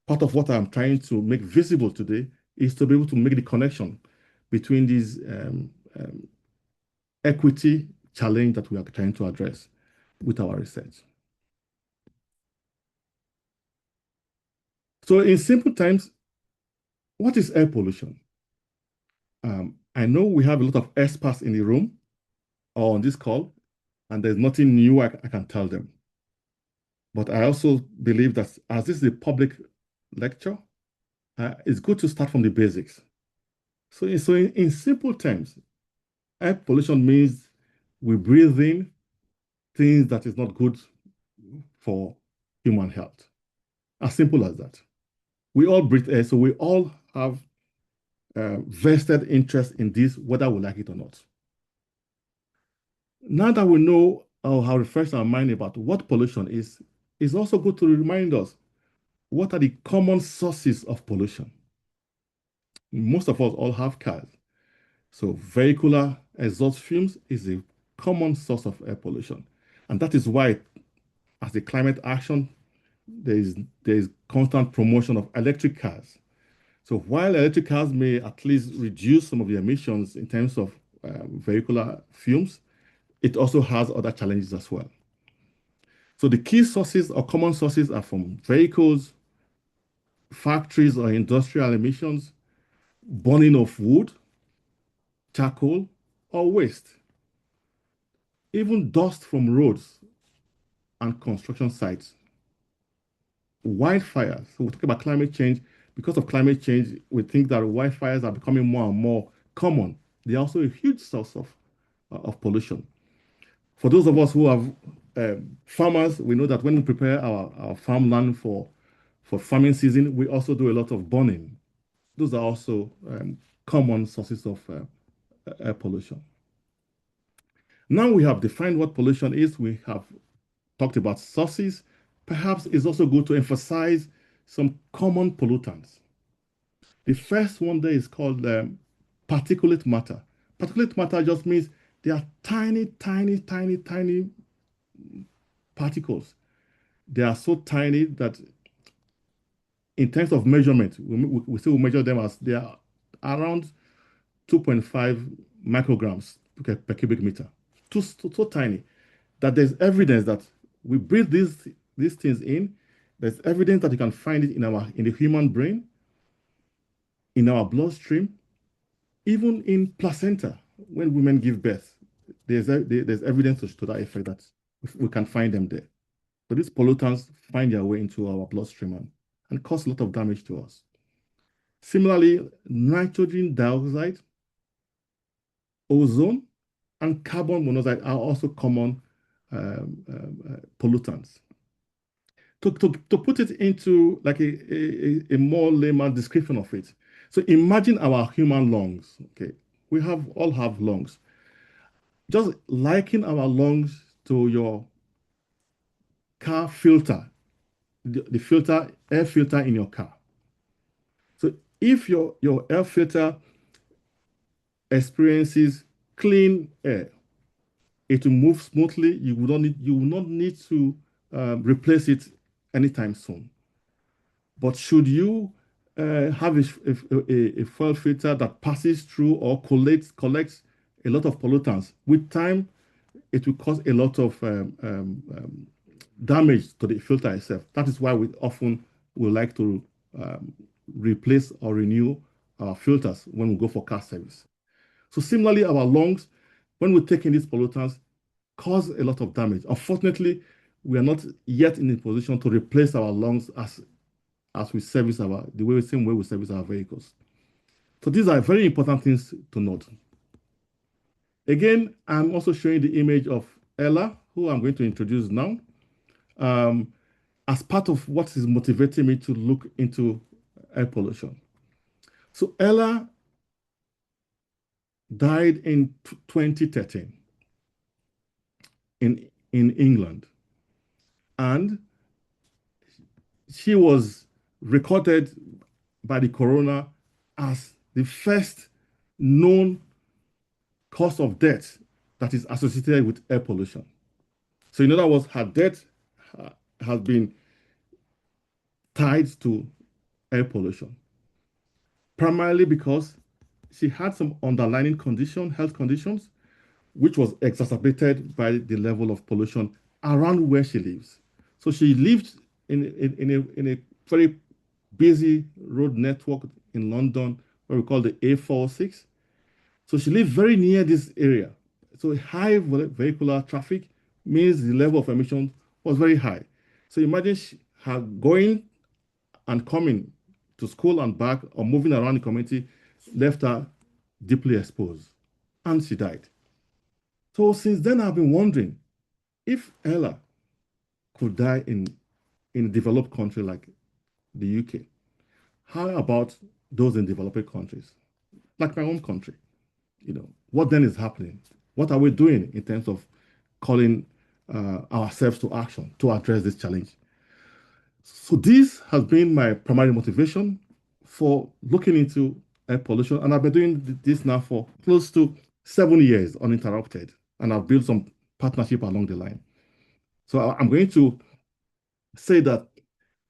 part of what I'm trying to make visible today is to be able to make the connection between these equity challenge that we are trying to address with our research. So in simple terms, What is air pollution? I know we have a lot of experts in the room or on this call, and there's nothing new I can tell them. But I also believe that as this is a public lecture, it's good to start from the basics. So in simple terms, air pollution means we breathe in things that is not good for human health. As simple as that. We all breathe air, so we all have vested interest in this, whether we like it or not. Now that we know or have refreshed our mind about what pollution is, it's also good to remind us what are the common sources of pollution. Most of us all have cars. So vehicular exhaust fumes is a common source of air pollution. And that is why, as a climate action, there is constant promotion of electric cars. So while electric cars may at least reduce some of the emissions in terms of vehicular fumes, it also has other challenges as well. So the key sources or common sources are from vehicles, factories or industrial emissions, burning of wood, charcoal, or waste. Even dust from roads and construction sites. Wildfires. So we talk about climate change. Because of climate change, we think that wildfires are becoming more and more common. They are also a huge source of pollution. For those of us who are farmers, we know that when we prepare our farmland for farming season, we also do a lot of burning. Those are also common sources of air pollution. Now we have defined what pollution is. We have talked about sources. Perhaps it's also good to emphasize some common pollutants. The first one there is called particulate matter. Particulate matter just means they are tiny, tiny, tiny, tiny particles. They are so tiny that in terms of measurement, we still measure them as they are around 2.5 micrograms per cubic meter. So tiny that there's evidence that we breathe these things in. There's evidence that you can find it in the human brain, in our bloodstream, even in placenta when women give birth. There's evidence to that effect that we can find them there. But these pollutants find their way into our bloodstream and cause a lot of damage to us. Similarly, nitrogen dioxide, ozone, and carbon monoxide are also common pollutants. To put it into like a more layman description of it. So imagine our human lungs. Okay, we all have lungs. Just liken our lungs to your car filter, the air filter in your car. So if your air filter experiences clean air, it will move smoothly. You will not need to replace it anytime soon. But should you have a fuel filter that passes through or collects a lot of pollutants, with time, it will cause a lot of damage to the filter itself. That is why we often would like to replace or renew our filters when we go for car service. So similarly, our lungs, when we take in these pollutants, cause a lot of damage. Unfortunately, we are not yet in a position to replace our lungs as we service the same way we service our vehicles. So these are very important things to note. Again, I'm also showing the image of Ella, who I'm going to introduce now, as part of what is motivating me to look into air pollution. So Ella died in 2013 in England. And she was recorded by the coroner as the first known cause of death that is associated with air pollution. So in other words, her death has been tied to air pollution, primarily because she had some underlying health conditions, which was exacerbated by the level of pollution around where she lives. So she lived in a very busy road network in London, what we call the A406. So she lived very near this area. So high vehicular traffic means the level of emission was very high. So imagine her going and coming to school and back or moving around the community left her deeply exposed. And she died. So since then, I've been wondering if Ella could die in a developed country like the UK, how about those in developing countries, like my own country? What then is happening? What are we doing in terms of calling ourselves to action to address this challenge? So this has been my primary motivation for looking into air pollution, and I've been doing this now for close to 7 years uninterrupted, and I've built some partnership along the line. So I'm going to say that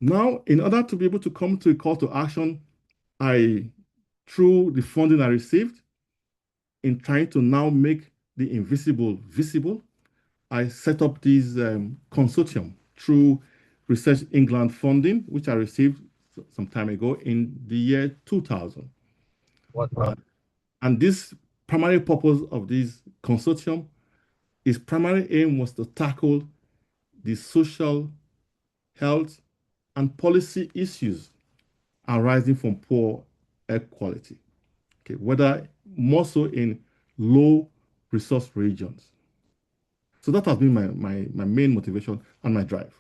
now, in order to be able to come to a call to action, through the funding I received, in trying to now make the invisible visible, I set up this consortium through Research England funding, which I received some time ago in the year 2000. And this primary purpose of this consortium, its primary aim was to tackle the social, health, and policy issues arising from poor air quality, okay, whether more so in low resource regions. So that has been my main motivation and my drive.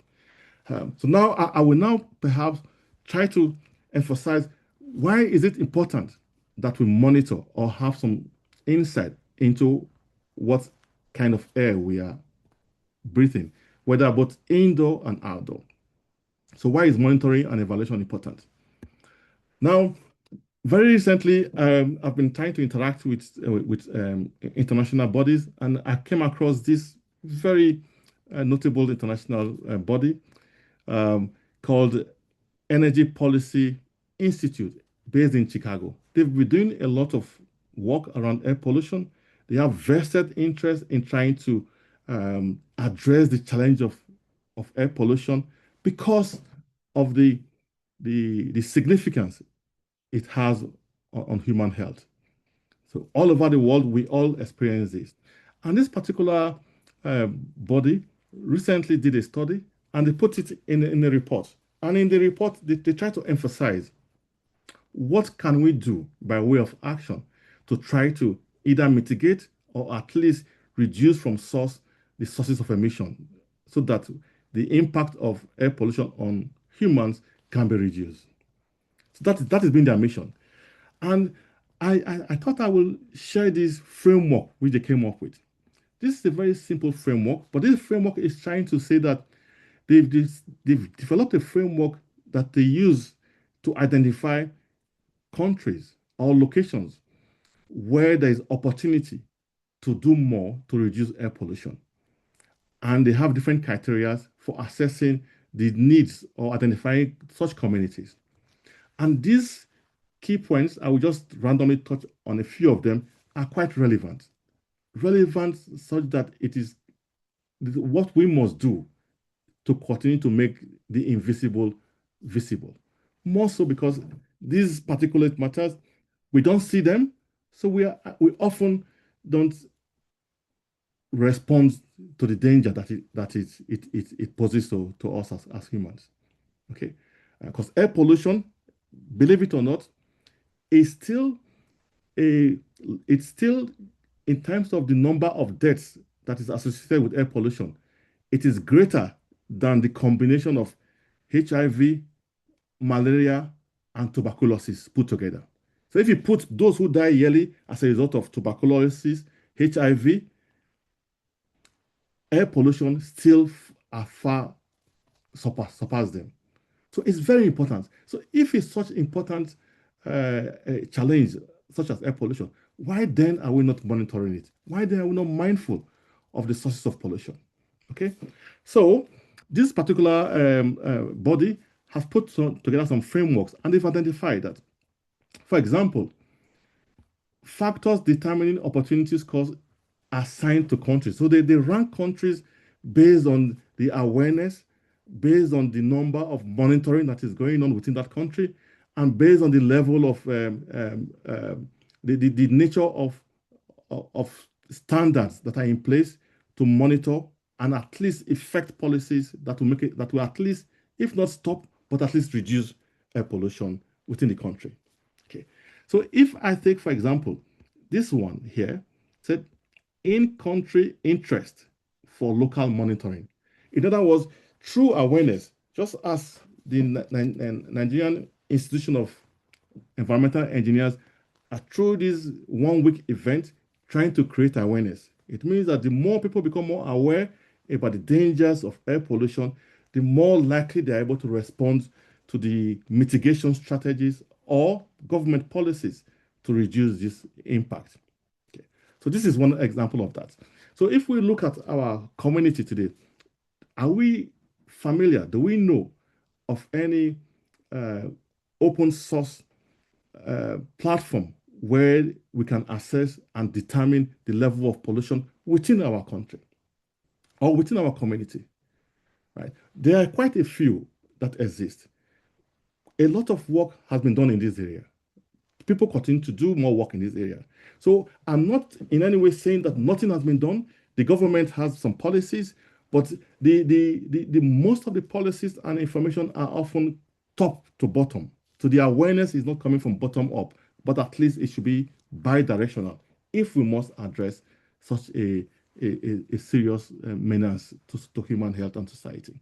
So now I will now perhaps try to emphasize why is it important that we monitor or have some insight into what kind of air we are breathing, whether both indoor and outdoor. So why is monitoring and evaluation important? Now, very recently, I've been trying to interact with international bodies, and I came across this very notable international body called Energy Policy Institute, based in Chicago. They've been doing a lot of work around air pollution. They have vested interest in trying to address the challenge of air pollution because of the significance it has on human health. So all over the world, we all experience this. And this particular body recently did a study, and they put it in a report. And in the report, they try to emphasize what can we do by way of action to try to either mitigate or at least reduce from source the sources of emission so that the impact of air pollution on humans can be reduced. So that has been their mission. And I thought I will share this framework which they came up with. This is a very simple framework, but this framework is trying to say that they've developed a framework that they use to identify countries or locations where there is opportunity to do more to reduce air pollution. And they have different criteria for assessing the needs or identifying such communities. And these key points, I will just randomly touch on a few of them, are quite relevant. Relevant such that it is what we must do to continue to make the invisible visible. More so because these particulate matters, we don't see them, so we often don't respond to the danger that it poses to us as humans. Okay, because air pollution, believe it or not, is still it's still in terms of the number of deaths that is associated with air pollution, it is greater than the combination of HIV, malaria, and tuberculosis put together. So if you put those who die yearly as a result of tuberculosis, HIV, air pollution still are far surpass them. So it's very important. So if it's such important challenge, such as air pollution, why then are we not monitoring it? Why then are we not mindful of the sources of pollution? Okay, so this particular body has put together some frameworks, and they've identified that, for example, factors determining opportunity scores assigned to countries. So they rank countries based on the awareness based on the number of monitoring that is going on within that country, and based on the level of the nature of standards that are in place to monitor and at least effect policies that will make it, that will at least, if not stop, but at least reduce air pollution within the country. Okay. So if I take, for example, this one here, said in-country interest for local monitoring. In other words, through awareness, just as the Nigerian Institution of Environmental Engineers are through this 1 week event trying to create awareness. It means that the more people become more aware about the dangers of air pollution, the more likely they're able to respond to the mitigation strategies or government policies to reduce this impact. Okay. So this is one example of that. So if we look at our community today, are we familiar? Do we know of any open source platform where we can assess and determine the level of pollution within our country or within our community? Right? There are quite a few that exist. A lot of work has been done in this area. People continue to do more work in this area. So I'm not in any way saying that nothing has been done. The government has some policies, but the most of the policies and information are often top to bottom. So the awareness is not coming from bottom up, but at least it should be bi-directional if we must address such a serious menace to human health and society.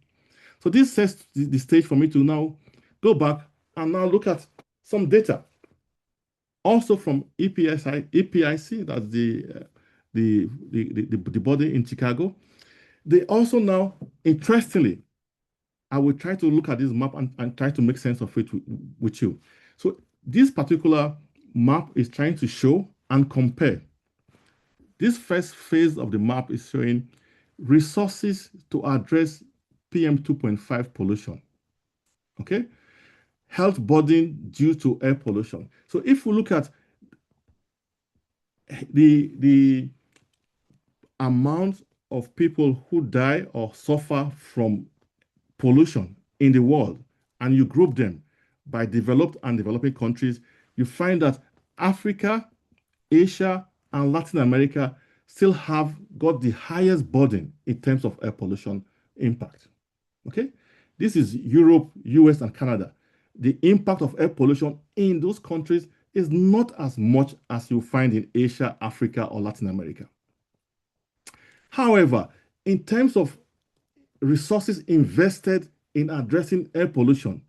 So this sets the stage for me to now go back and now look at some data. Also from EPIC, that's the body in Chicago. They also now, interestingly, I will try to look at this map and try to make sense of it with you. So this particular map is trying to show and compare. This first phase of the map is showing resources to address PM 2.5 pollution. Okay? Health burden due to air pollution. So if we look at the amount of people who die or suffer from pollution in the world, and you group them by developed and developing countries, you find that Africa, Asia, and Latin America still have got the highest burden in terms of air pollution impact. Okay? This is Europe, US, and Canada. The impact of air pollution in those countries is not as much as you find in Asia, Africa, or Latin America. However, in terms of resources invested in addressing air pollution,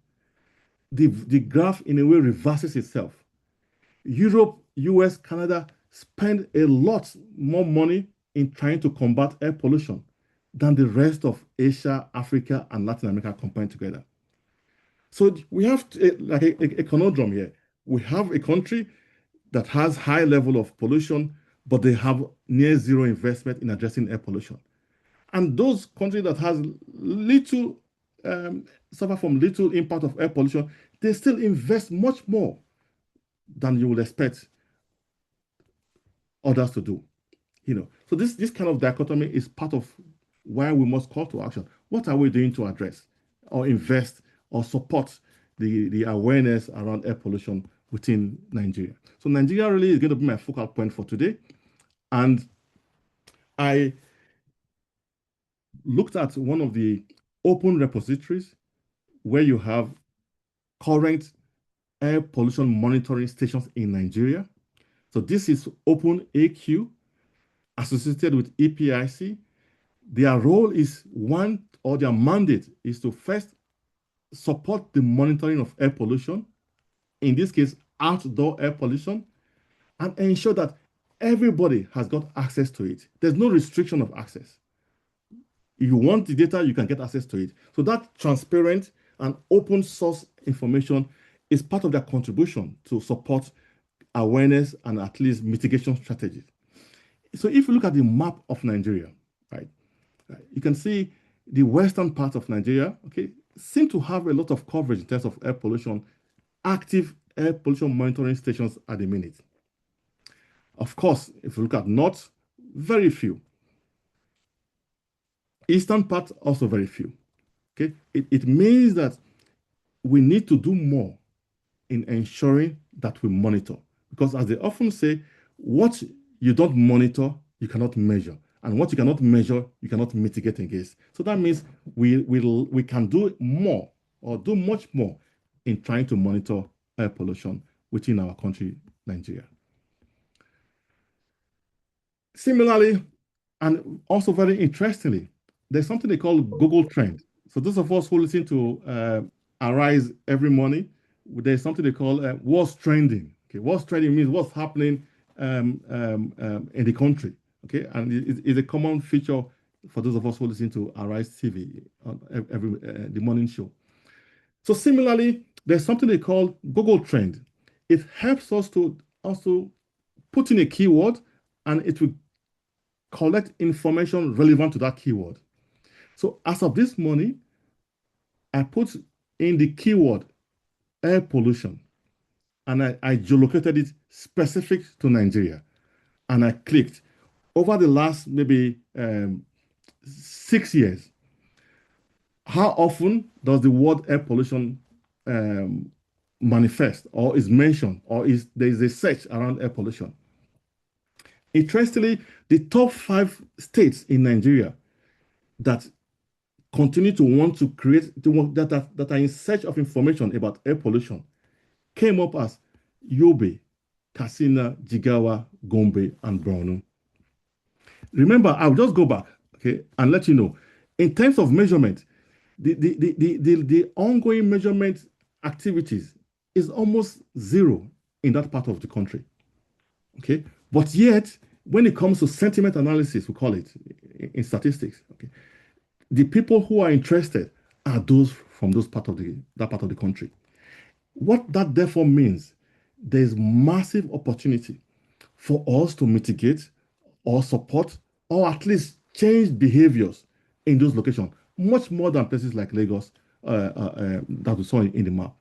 the graph in a way reverses itself. Europe, US, Canada spend a lot more money in trying to combat air pollution than the rest of Asia, Africa, and Latin America combined together. So we have like a conundrum here. We have a country that has high level of pollution, but they have near zero investment in addressing air pollution. And those countries that has little, suffer from little impact of air pollution, they still invest much more than you would expect others to do. So this kind of dichotomy is part of why we must call to action. What are we doing to address or invest or support the awareness around air pollution within Nigeria? So Nigeria really is going to be my focal point for today. And I looked at one of the open repositories where you have current air pollution monitoring stations in Nigeria. So this is OpenAQ associated with EPIC. Their role is their mandate is to first support the monitoring of air pollution, in this case, outdoor air pollution, and ensure that everybody has got access to it. There's no restriction of access. If you want the data, you can get access to it. So that transparent and open source information is part of their contribution to support awareness and at least mitigation strategies. So if you look at the map of Nigeria, right, you can see the western part of Nigeria, okay, seem to have a lot of coverage in terms of air pollution, active air pollution monitoring stations at the minute. Of course, if you look at north, very few. Eastern part, also very few. Okay, it means that we need to do more in ensuring that we monitor, because as they often say, what you don't monitor, you cannot measure, and what you cannot measure, you cannot mitigate against. So that means we can do more or do much more in trying to monitor air pollution within our country, Nigeria. Similarly, and also very interestingly, there's something they call Google Trend. So those of us who listen to Arise every morning, there's something they call what's trending. Okay, what's trending means what's happening in the country. Okay, and it's a common feature for those of us who listen to Arise TV on the morning show. So similarly, there's something they call Google Trend. It helps us to also put in a keyword, and it will collect information relevant to that keyword. So as of this morning, I put in the keyword air pollution, and I geolocated it specific to Nigeria. And I clicked. Over the last maybe 6 years, how often does the word air pollution manifest or is mentioned, or there is a search around air pollution? Interestingly, the top 5 states in Nigeria that continue to want to create, that are in search of information about air pollution came up as Yobe, Katsina, Jigawa, Gombe, and Borno. Remember, I'll just go back, okay, and let you know. In terms of measurement, the ongoing measurement activities is almost zero in that part of the country, okay? But yet, when it comes to sentiment analysis, we call it in statistics, okay, the people who are interested are those from that part of the country. What that therefore means, there's massive opportunity for us to mitigate or support or at least change behaviors in those locations, much more than places like Lagos that we saw in the map.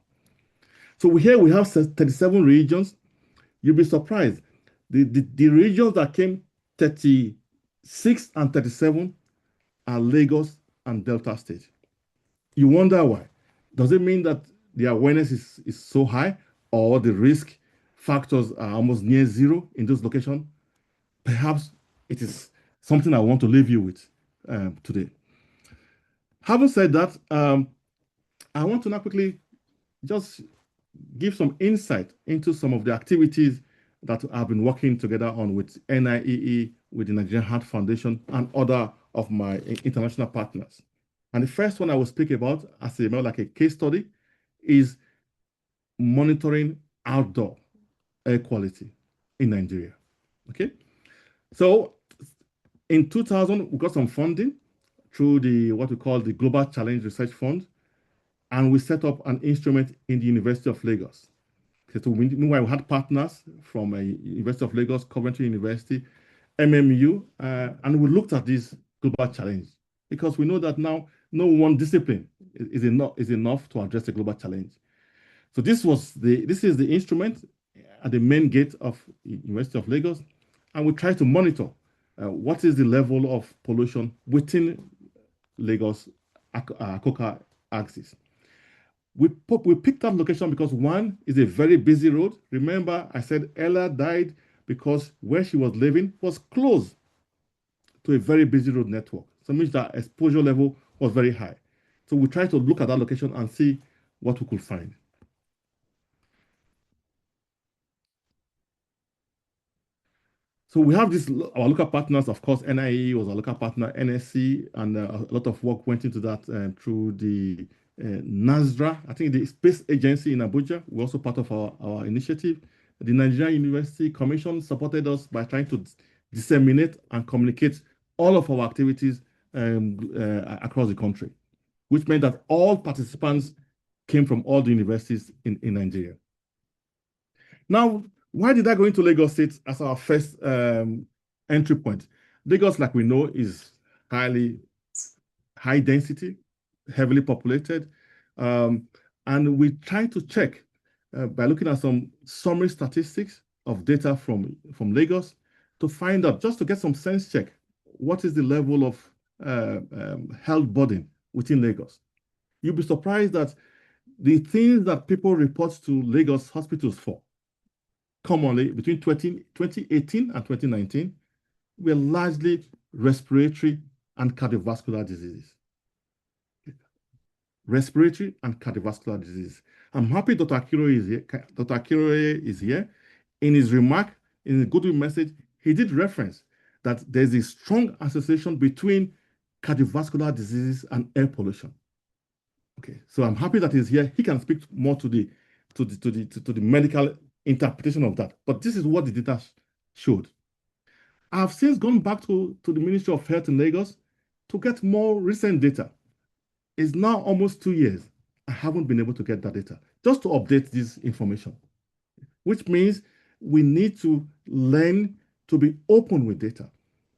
So here we have 37 regions. You'll be surprised. The regions that came 36 and 37 are Lagos and Delta State. You wonder why. Does it mean that the awareness is so high, or the risk factors are almost near zero in those locations? Perhaps it is something I want to leave you with today. Having said that, I want to now quickly just give some insight into some of the activities that I've been working together on with NIEE, with the Nigerian Heart Foundation, and other of my international partners. And the first one I will speak about as more like a case study is monitoring outdoor air quality in Nigeria. Okay, so in 2000, we got some funding through what we call the Global Challenge Research Fund, and we set up an instrument in the University of Lagos. Okay, so meanwhile, we had partners from University of Lagos, Coventry University, MMU, and we looked at this global challenge because we know that now no one discipline is enough to address the global challenge. So this is the instrument at the main gate of University of Lagos, and we try to monitor what is the level of pollution within Lagos Akoka axis. We picked that location because one is a very busy road. Remember, I said Ella died because where she was living was close to a very busy road network. So it means that exposure level was very high. So we tried to look at that location and see what we could find. So we have our local partners, of course. NIE was our local partner, NSC, and a lot of work went into that through the NASDRA, I think the space agency in Abuja. We're also part of our initiative. The Nigerian University Commission supported us by trying to disseminate and communicate all of our activities across the country, which meant that all participants came from all the universities in Nigeria. Now, why did I go into Lagos State as our first entry point? Lagos, like we know, is high density, heavily populated. And we try to check by looking at some summary statistics of data from Lagos to find out, just to get some sense check, what is the level of health burden within Lagos. You'll be surprised that the things that people report to Lagos hospitals for commonly between 2018 and 2019 were largely respiratory and cardiovascular diseases. Respiratory and cardiovascular disease. I'm happy Dr. Akiro is here. Dr. Akiro is here. In his remark, in the Goodwill message, he did reference that there's a strong association between cardiovascular diseases and air pollution. Okay, so I'm happy that he's here. He can speak more to the medical interpretation of that. But this is what the data showed. I've since gone back to the Ministry of Health in Lagos to get more recent data. It's now almost 2 years. I haven't been able to get that data, just to update this information, which means we need to learn to be open with data.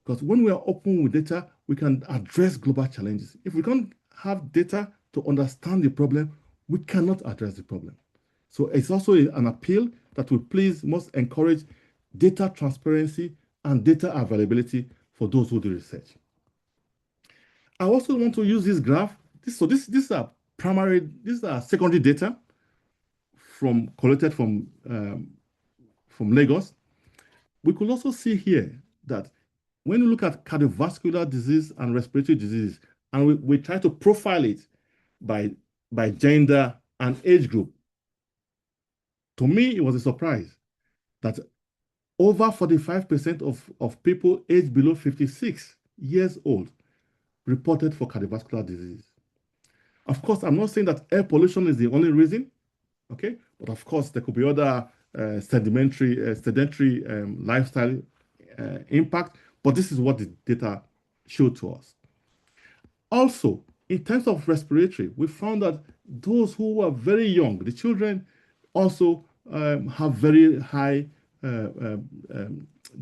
Because when we are open with data, we can address global challenges. If we can't have data to understand the problem, we cannot address the problem. So it's also an appeal that we please must encourage data transparency and data availability for those who do research. I also want to use this graph. These are secondary data collected from Lagos. We could also see here that when you look at cardiovascular disease and respiratory disease, and we try to profile it by gender and age group, to me, it was a surprise that over 45% of people aged below 56 years old reported for cardiovascular disease. Of course, I'm not saying that air pollution is the only reason, okay? But of course, there could be other sedentary lifestyle impact, but this is what the data showed to us. Also, in terms of respiratory, we found that those who are very young, the children, also have very high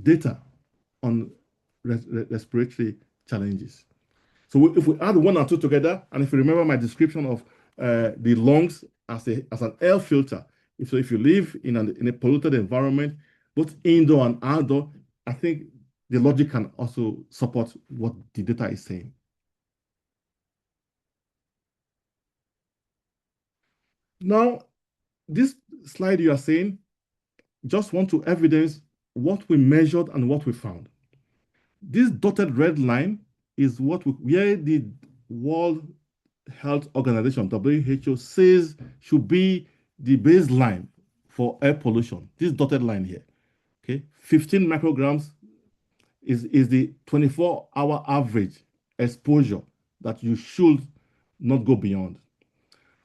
data on respiratory challenges. So if we add 1 and 2 together, and if you remember my description of the lungs as an air filter, if you live in a polluted environment, both indoor and outdoor, I think the logic can also support what the data is saying. Now, this slide you are saying, just want to evidence what we measured and what we found. This dotted red line is where the World Health Organization, WHO, says should be the baseline for air pollution. This dotted line here, okay? 15 micrograms is the 24-hour average exposure that you should not go beyond.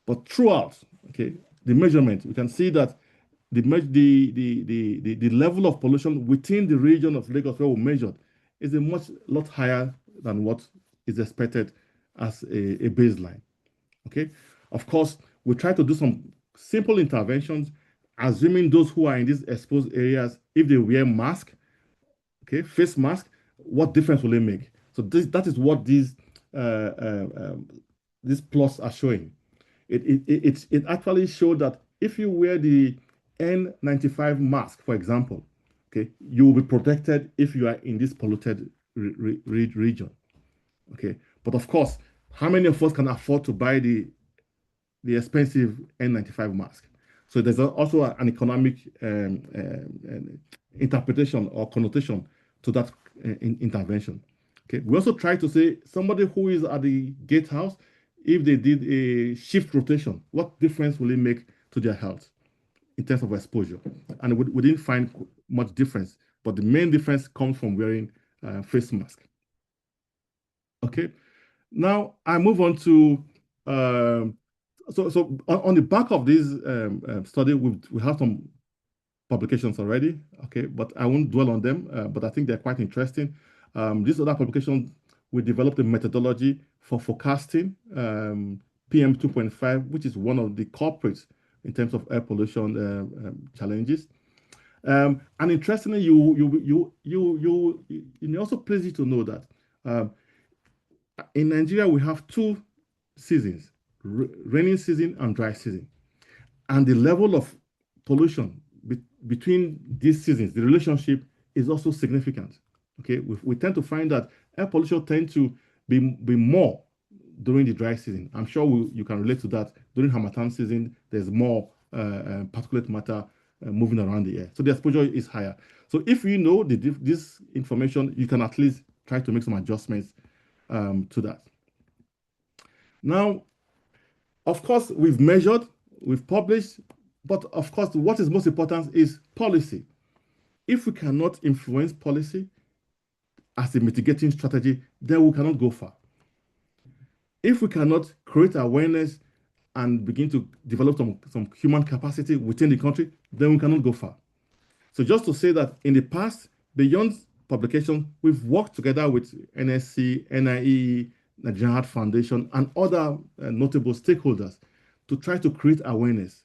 But throughout, okay, the measurement, we can see that the level of pollution within the region of Lagos where we measured is a lot higher than what is expected as a baseline. Okay, of course, we try to do some simple interventions, assuming those who are in these exposed areas, if they wear mask, okay, face mask, what difference will it make? So that is what these plots are showing. It actually showed that if you wear the N95 mask, for example, okay, you will be protected if you are in this polluted region. Okay, but of course, how many of us can afford to buy the expensive N95 mask? So there's also an economic interpretation or connotation to that intervention. Okay, we also try to say somebody who is at the gatehouse, if they did a shift rotation, what difference will it make to their health in terms of exposure? And we didn't find much difference, but the main difference comes from wearing face mask. Okay, now I move on to so on the back of this study, we have some publications already. Okay, but I won't dwell on them. But I think they're quite interesting. These other publications, we developed a methodology for forecasting PM 2.5, which is one of the culprits in terms of air pollution challenges. And interestingly, it also pleases you to know that in Nigeria, we have 2 seasons, rainy season and dry season. And the level of pollution between these seasons, the relationship is also significant. Okay, we tend to find that air pollution tends to be more during the dry season. I'm sure you can relate to that. During Harmattan season, there's more particulate matter moving around the air. So the exposure is higher. So if you know this information, you can at least try to make some adjustments to that. Now, of course, we've measured, we've published, but of course, what is most important is policy. If we cannot influence policy as a mitigating strategy, then we cannot go far. If we cannot create awareness and begin to develop some human capacity within the country, then we cannot go far. So just to say that in the past, beyond publication, we've worked together with NSC, NIEE, Nigerian Heart Foundation, and other notable stakeholders to try to create awareness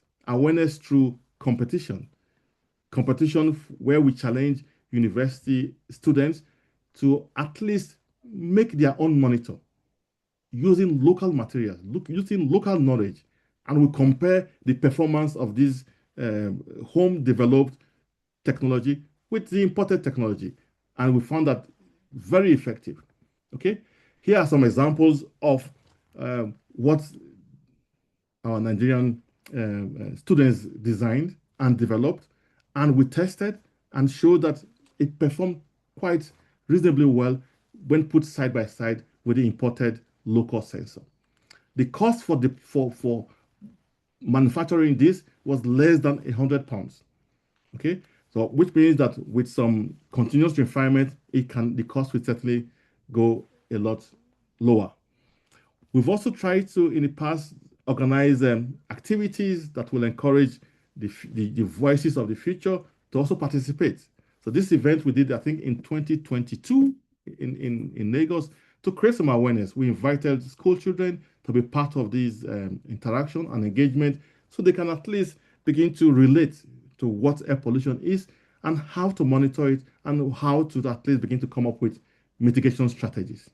through competition where we challenge university students to at least make their own monitor using local materials, using local knowledge, and we compare the performance of this home-developed technology with the imported technology, and we found that very effective. Okay, here are some examples of what our Nigerian students designed and developed, and we tested and showed that it performed quite reasonably well when put side by side with the imported local sensor. The cost for manufacturing this was less than £100. Okay, so which means that with some continuous refinement, the cost will certainly go a lot lower. We've also tried to, in the past, organize activities that will encourage the voices of the future to also participate. So this event we did, I think, in 2022 in Lagos to create some awareness. We invited school children to be part of this interaction and engagement so they can at least begin to relate to what air pollution is and how to monitor it and how to at least begin to come up with mitigation strategies.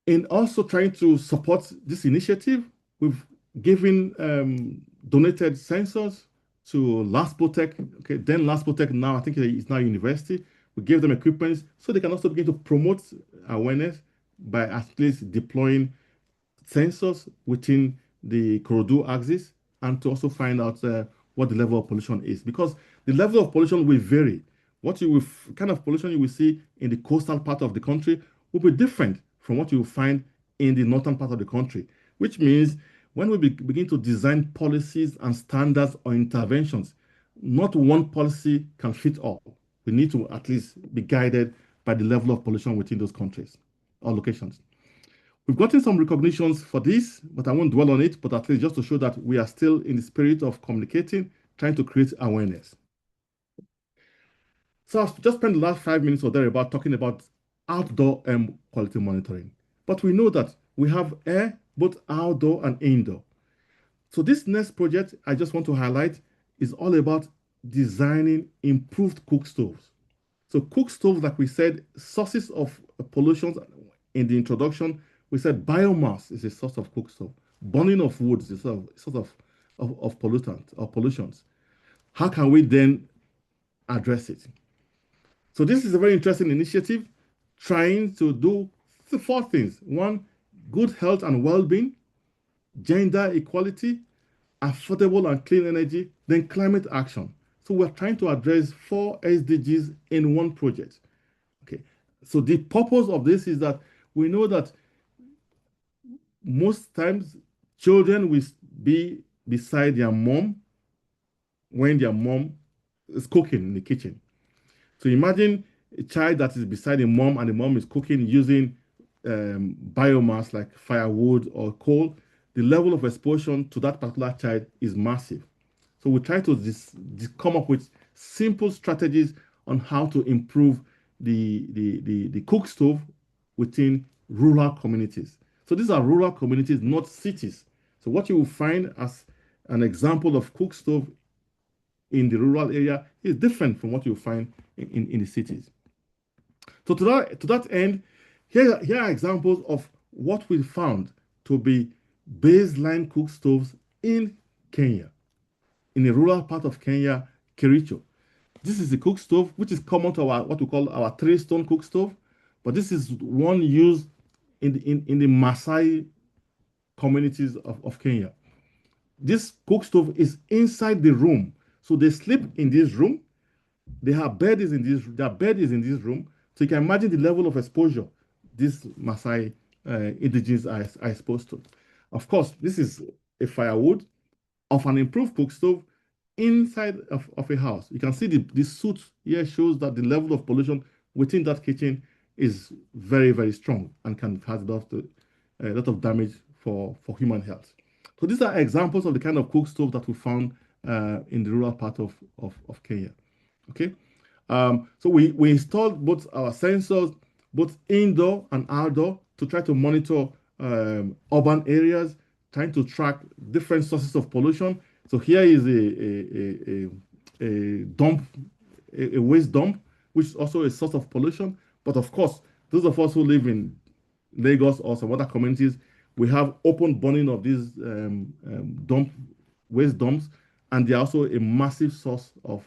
In also trying to support this initiative, we've donated sensors to Laspotech. Okay, then Laspotech now, I think it's now university. We gave them equipment so they can also begin to promote awareness by at least deploying sensors within the Korodu axis and to also find out what the level of pollution is, because the level of pollution will vary. Kind of pollution you will see in the coastal part of the country will be different from what you will find in the northern part of the country, which means when we begin to design policies and standards or interventions, not one policy can fit all. We need to at least be guided by the level of pollution within those countries or locations. We've gotten some recognitions for this, but I won't dwell on it, but at least just to show that we are still in the spirit of communicating, trying to create awareness. So I've just spent the last 5 minutes or thereabout talking about outdoor air quality monitoring. But we know that we have air, both outdoor and indoor. So this next project I just want to highlight is all about designing improved cook stoves. So cook stoves, like we said, sources of pollution in the introduction, we said biomass is a source of cook stove. Burning of wood is a source of pollutant or pollutions. How can we then address it? So this is a very interesting initiative trying to do 4 things. 1, good health and well-being, gender equality, affordable and clean energy, then climate action. So we're trying to address 4 SDGs in one project. Okay. So the purpose of this is that we know that most times children will be beside their mom when their mom is cooking in the kitchen. So imagine a child that is beside a mom and the mom is cooking using biomass like firewood or coal. The level of exposure to that particular child is massive. So we try to come up with simple strategies on how to improve the cook stove within rural communities. So these are rural communities, not cities. So what you will find as an example of cook stove in the rural area is different from what you find in the cities. So to that end, here are examples of what we found to be baseline cook stoves in Kenya, in a rural part of Kenya, Kericho. This is the cook stove, which is common to our what we call our three-stone cook stove, but this is one used in the Maasai communities of Kenya. This cook stove is inside the room, so they sleep in this room. Their bed is in this room. So you can imagine the level of exposure these Maasai indigenes are exposed to. Of course, this is a firewood of an improved cook stove inside of a house. You can see the soot here shows that the level of pollution within that kitchen is very, very strong and can cause a lot of damage for human health. So these are examples of the kind of cook stove that we found in the rural part of Kenya. Okay. So we installed both our sensors, both indoor and outdoor, to try to monitor urban areas, trying to track different sources of pollution. So here is a dump, a waste dump, which is also a source of pollution. But of course, those of us who live in Lagos or some other communities, we have open burning of these waste dumps, and they're also a massive source of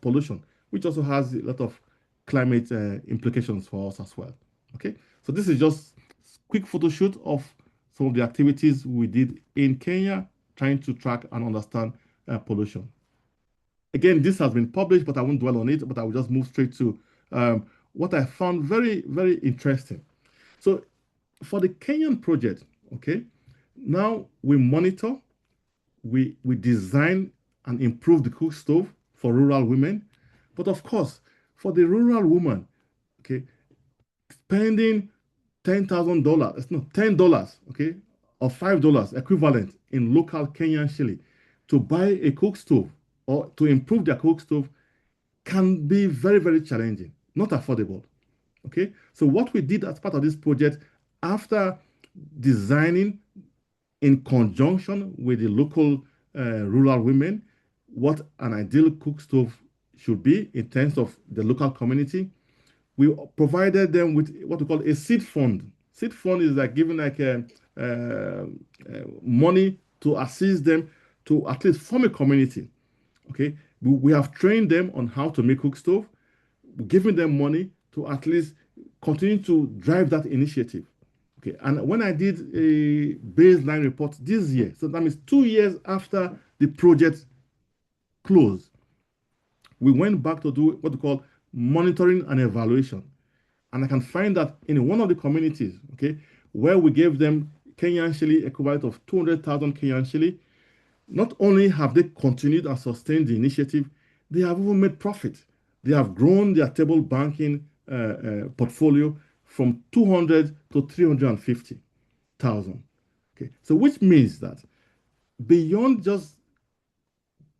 pollution, which also has a lot of climate implications for us as well. Okay, so this is just quick photo shoot of some of the activities we did in Kenya, trying to track and understand pollution. Again, this has been published, but I won't dwell on it, but I will just move straight to what I found very, very interesting. So for the Kenyan project, okay, now we monitor, we design and improve the cook stove for rural women. But of course, for the rural woman, okay, spending $10,000, no, $10, okay, or $5 equivalent in local Kenyan shilling to buy a cook stove or to improve their cook stove can be very, very challenging, not affordable. Okay, so what we did as part of this project, after designing in conjunction with the local rural women what an ideal cook stove should be in terms of the local community, we provided them with what we call a seed fund. Seed fund is like giving like money to assist them to at least form a community. Okay, we have trained them on how to make cook stove, giving them money to at least continue to drive that initiative. Okay, and when I did a baseline report this year, so that means 2 years after the project closed, we went back to do what we call monitoring and evaluation. And I can find that in one of the communities, okay, where we gave them Kenyan shilling equivalent of 200,000 Kenyan shilling, not only have they continued and sustained the initiative, they have even made profit. They have grown their table banking portfolio from 200 to 350,000. Okay, so which means that beyond just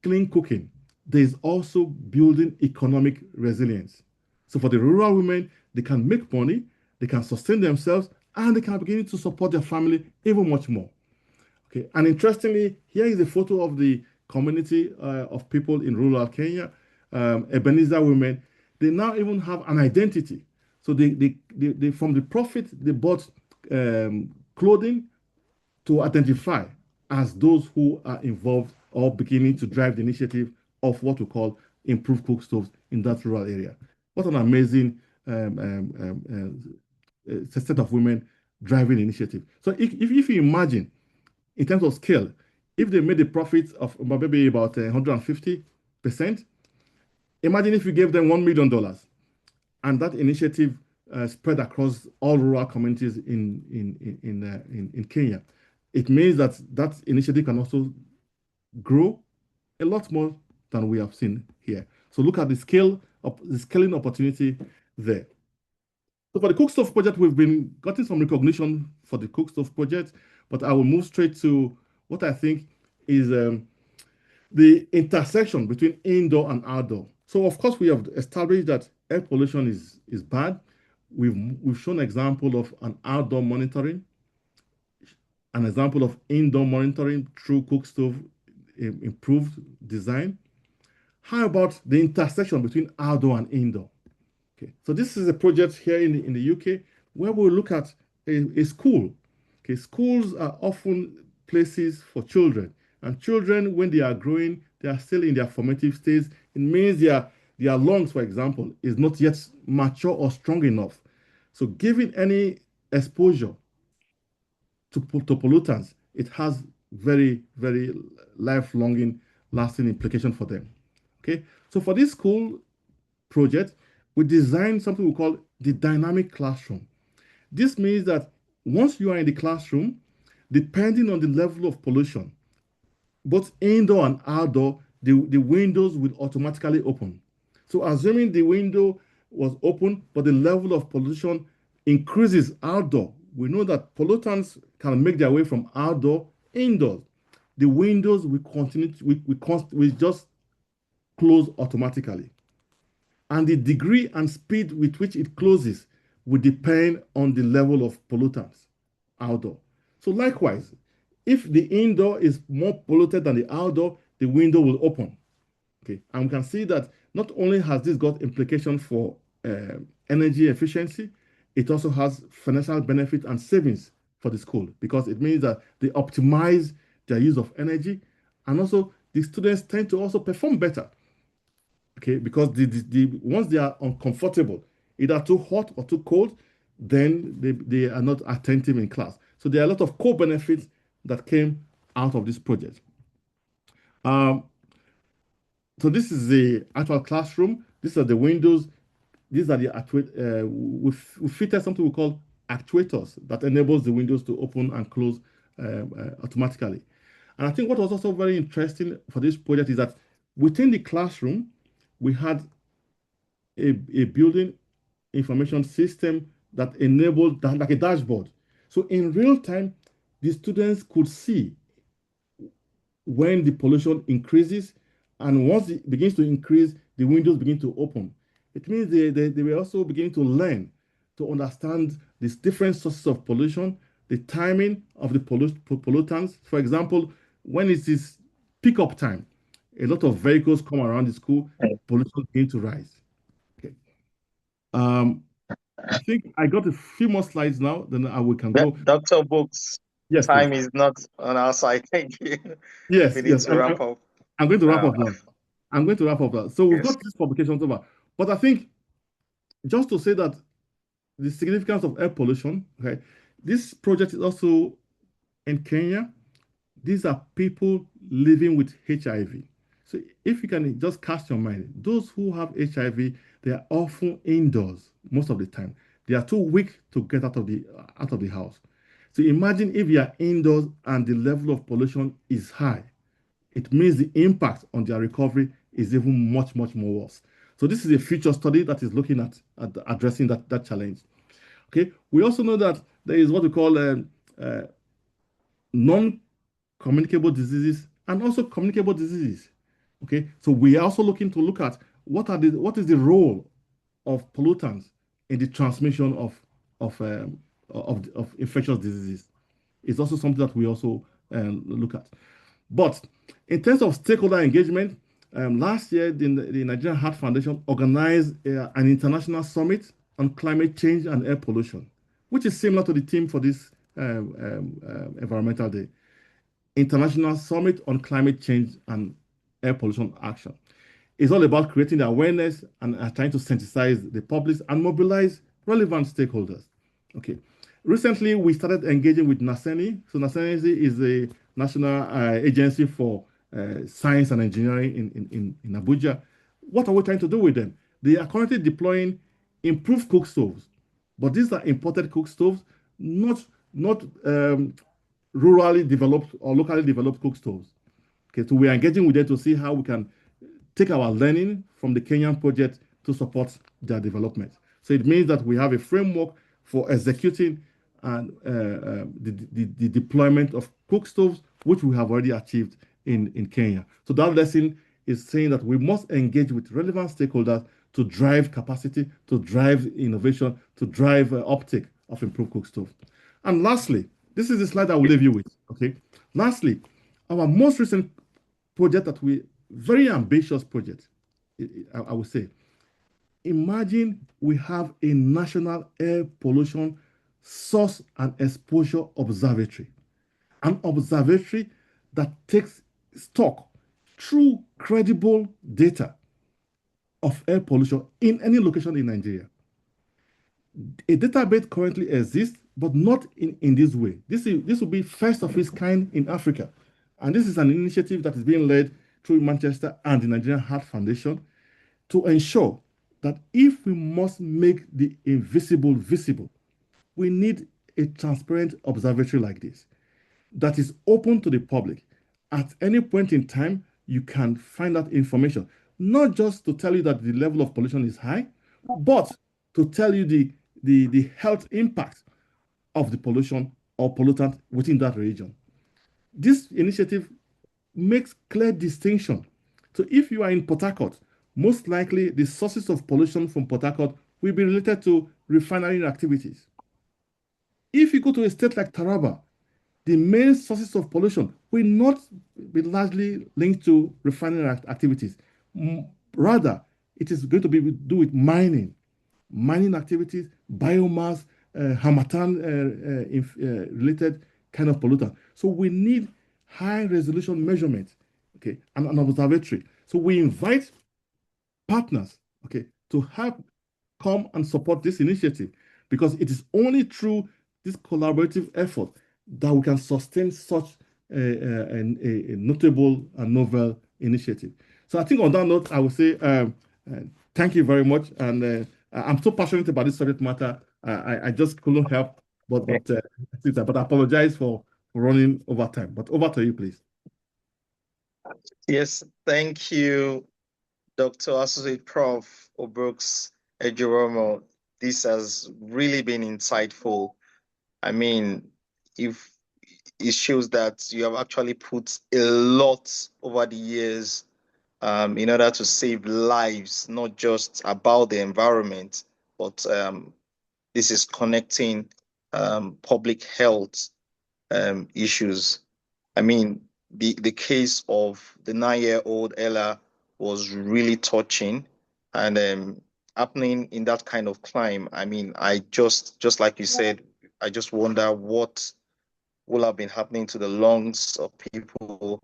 clean cooking, there is also building economic resilience. So for the rural women, they can make money, they can sustain themselves, and they can begin to support their family even much more. Okay, and interestingly, here is a photo of the community of people in rural Kenya, Ebenezer women. They now even have an identity. So they from the profit, they bought clothing to identify as those who are involved or beginning to drive the initiative of what we call improved cook stoves in that rural area. What an amazing set of women driving the initiative. So if you imagine, in terms of scale, if they made a profit of maybe about 150%, imagine if you gave them $1 million and that initiative spread across all rural communities in Kenya. It means that that initiative can also grow a lot more than we have seen here. So look at the scaling opportunity there. So for the cook stove project, we've been getting some recognition for the cook stove project, but I will move straight to what I think is the intersection between indoor and outdoor. So of course we have established that air pollution is bad. We've shown an example of an outdoor monitoring, an example of indoor monitoring through cook stove improved design. How about the intersection between outdoor and indoor? Okay, so this is a project here in the UK where we'll look at a school. Okay, schools are often places for children, and children, when they are growing, they are still in their formative stage. It means they their lungs, for example, is not yet mature or strong enough. So giving any exposure to pollutants, it has very, very lifelong lasting implication for them. Okay, so for this school project, we designed something we call the dynamic classroom. This means that once you are in the classroom, depending on the level of pollution, both indoor and outdoor, the windows will automatically open. So assuming the window was open, but the level of pollution increases outdoor, we know that pollutants can make their way from outdoor indoors. The windows will continue, we just close automatically. And the degree and speed with which it closes will depend on the level of pollutants outdoor. So likewise, if the indoor is more polluted than the outdoor, the window will open. Okay, and we can see that not only has this got implication for energy efficiency, it also has financial benefit and savings for the school, because it means that they optimize their use of energy, and also the students tend to also perform better. Okay, because once they are uncomfortable, either too hot or too cold, then they are not attentive in class. So there are a lot of co-benefits that came out of this project. So this is the actual classroom. These are the windows. These are the we fitted something we call actuators that enables the windows to open and close automatically. And I think what was also very interesting for this project is that within the classroom, we had a building information system that enabled that, like a dashboard. So in real time, the students could see when the pollution increases, and once it begins to increase, the windows begin to open. It means they were also beginning to learn to understand these different sources of pollution, the timing of the pollutants. For example, when it is pickup time, a lot of vehicles come around the school, pollution begins to rise. Okay. I think I got a few more slides now, then we can go. Dr. Books, yes, time please. is not on our side. Thank you. Yes, We need yes. to wrap up. I'm going to wrap up now. I'm going to wrap up now. So we've got this publication over. But I think just to say that the significance of air pollution, okay, this project is also in Kenya. These are people living with HIV. So if you can just cast your mind, those who have HIV, they are often indoors most of the time. They are too weak to get out of the house. So imagine if you are indoors and the level of pollution is high. It means the impact on their recovery is even much, much more worse. So this is a future study that is looking at addressing that challenge. Okay, we also know that there is what we call non-communicable diseases and also communicable diseases. Okay, so we are also looking to look at what is the role of pollutants in the transmission of infectious diseases. It's also something that we also look at. But in terms of stakeholder engagement, last year the Nigerian Heart Foundation organized an international summit on climate change and air pollution, which is similar to the theme for this Environmental Day. International Summit on Climate Change and Air Pollution Action. It's all about creating the awareness and trying to sensitize the public and mobilize relevant stakeholders. Okay. Recently, we started engaging with NIEE. So NIEE is a national agency for science and engineering in Abuja. What are we trying to do with them? They are currently deploying improved cook stoves, but these are imported cook stoves, not rurally developed or locally developed cook stoves. Okay, so we are engaging with them to see how we can take our learning from the Kenyan project to support their development. So it means that we have a framework for executing and the deployment of cook stoves, which we have already achieved in Kenya. So that lesson is saying that we must engage with relevant stakeholders to drive capacity, to drive innovation, to drive uptake of improved cook stoves. And lastly, this is the slide I will leave you with. Okay. Lastly, our most recent project very ambitious project, I would say. Imagine we have a national air pollution source and exposure observatory, an observatory that takes stock through credible data of air pollution in any location in Nigeria. A database currently exists, but not in this way. This will be first of its kind in Africa. And this is an initiative that is being led through Manchester and the Nigerian Heart Foundation to ensure that if we must make the invisible visible, we need a transparent observatory like this that is open to the public. At any point in time, you can find that information, not just to tell you that the level of pollution is high, but to tell you the health impact of the pollution or pollutant within that region. This initiative makes clear distinction. So if you are in Port Harcourt, most likely the sources of pollution from Port Harcourt will be related to refinery activities. If you go to a state like Taraba, the main sources of pollution will not be largely linked to refinery activities. Rather, it is going to be do with mining activities, biomass, harmattan related kind of pollutant. So we need high resolution measurement, okay, and an observatory. So we invite partners, okay, to help come and support this initiative, because it is only through this collaborative effort that we can sustain such a notable and novel initiative. So I think on that note, I would say thank you very much. And I'm so passionate about this subject matter. I just couldn't help but I apologize for running over time. But over to you, please. Yes, thank you, Dr. Associate Prof. Obrooks Ejoromo. This has really been insightful. I mean, if it shows that you have actually put a lot over the years in order to save lives, not just about the environment, but this is connecting public health issues. I mean, the case of the 9-year-old Ella was really touching, and happening in that kind of climb. I mean, I just like you said, I just wonder what will have been happening to the lungs of people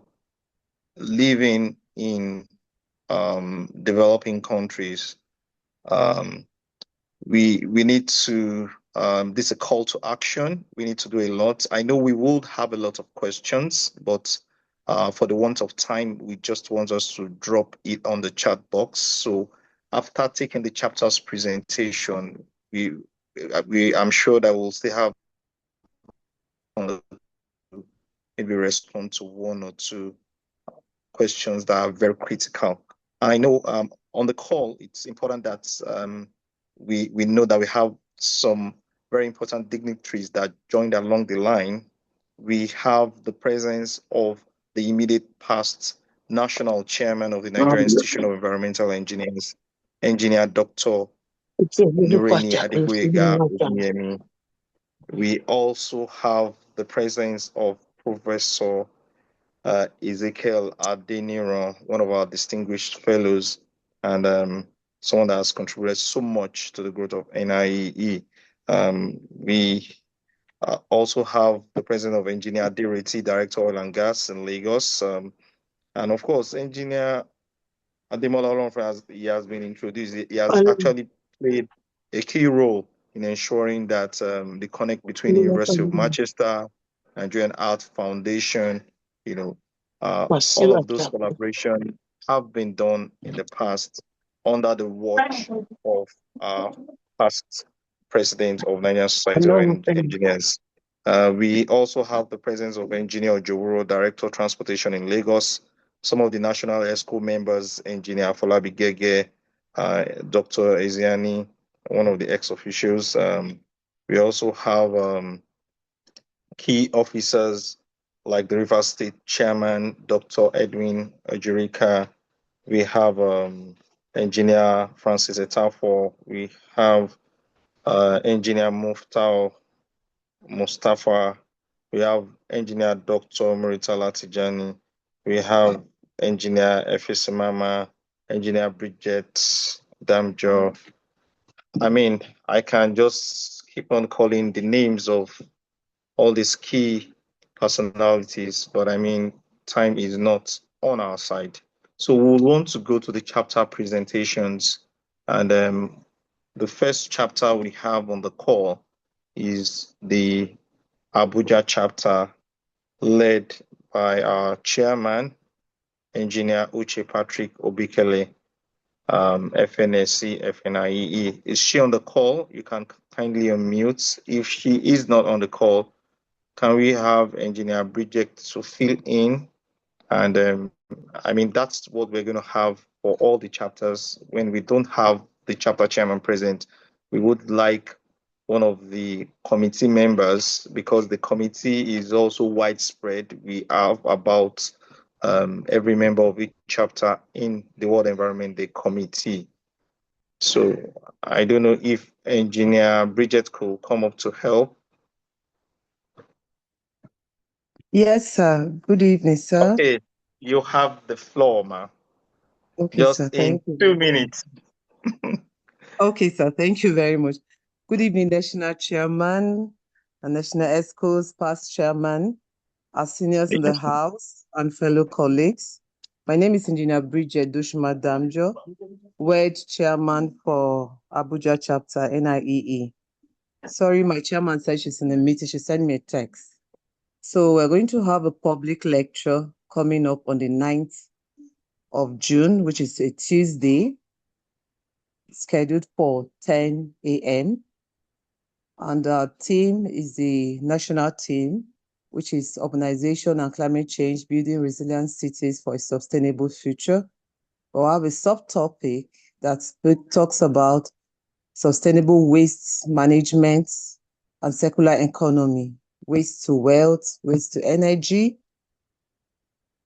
living in developing countries. We need to this is a call to action. We need to do a lot. I know we will have a lot of questions, but for the want of time, we just want us to drop it on the chat box. So after taking the chapter's presentation, I'm sure that we'll still have maybe respond to one or two questions that are very critical. I know on the call, it's important that we know that we have some very important dignitaries that joined along the line. We have the presence of the immediate past national chairman of the Nigerian Institution of Environmental Engineers, Engineer Dr. Nureni Adegoyega. We also have the presence of Professor Ezekiel Adeniran, one of our distinguished fellows, and someone that has contributed so much to the growth of NIEE. We also have the president of Engineer Adireti, Director Oil and Gas in Lagos, and of course, Engineer Ademola Olonfe, he has been introduced. He has actually played a key role in ensuring that the connect between the University of Manchester, Nigerian Art Foundation, all of those collaborations have been done in the past under the watch of our past president of Nigerian Society of Engineers. We also have the presence of Engineer Ojoworo, Director of Transportation in Lagos, some of the National ESCO members, Engineer Folabi Gege, Dr. Eziani, one of the ex-officials. We also have key officers like the River State Chairman, Dr. Edwin Ojurika. We have Engineer Francis Etafo. We have Engineer Mustafa. We have Engineer Dr. Muritala Tijani. We have Engineer Efisimama, Engineer Bridget Damjo. I mean, I can just keep on calling the names of all these key personalities, but I mean, time is not on our side. So we'll want to go to the chapter presentations, and the first chapter we have on the call is the Abuja chapter, led by our chairman, Engineer Uche Patrick Obikele, FNSC, FNIEE. Is she on the call? You can kindly unmute. If she is not on the call, can we have Engineer Bridget to fill in? And I mean, that's what we're going to have for all the chapters. When we don't have the chapter chairman present, we would like one of the committee members, because the committee is also widespread. We have about every member of each chapter in the World Environment Day committee. So I don't know if Engineer Bridget could come up to help. Yes, sir. Good evening, sir. Okay, you have the floor, ma. Okay, Just sir. in Thank you. 2 minutes. Okay, sir. Thank you very much. Good evening, National Chairman and National ESCO's past chairman, our seniors in the House, and fellow colleagues. My name is Engineer Bridget Dushma Damjo, WED Chairman for Abuja Chapter, NIEE. Sorry, my chairman said she's in a meeting. She sent me a text. So we're going to have a public lecture coming up on the 9th of June, which is a Tuesday, scheduled for 10 a.m. And our team is the national team, which is Urbanization and Climate Change, Building Resilient Cities for a Sustainable Future. We'll have a subtopic that talks about sustainable waste management and circular economy, waste to wealth, waste to energy.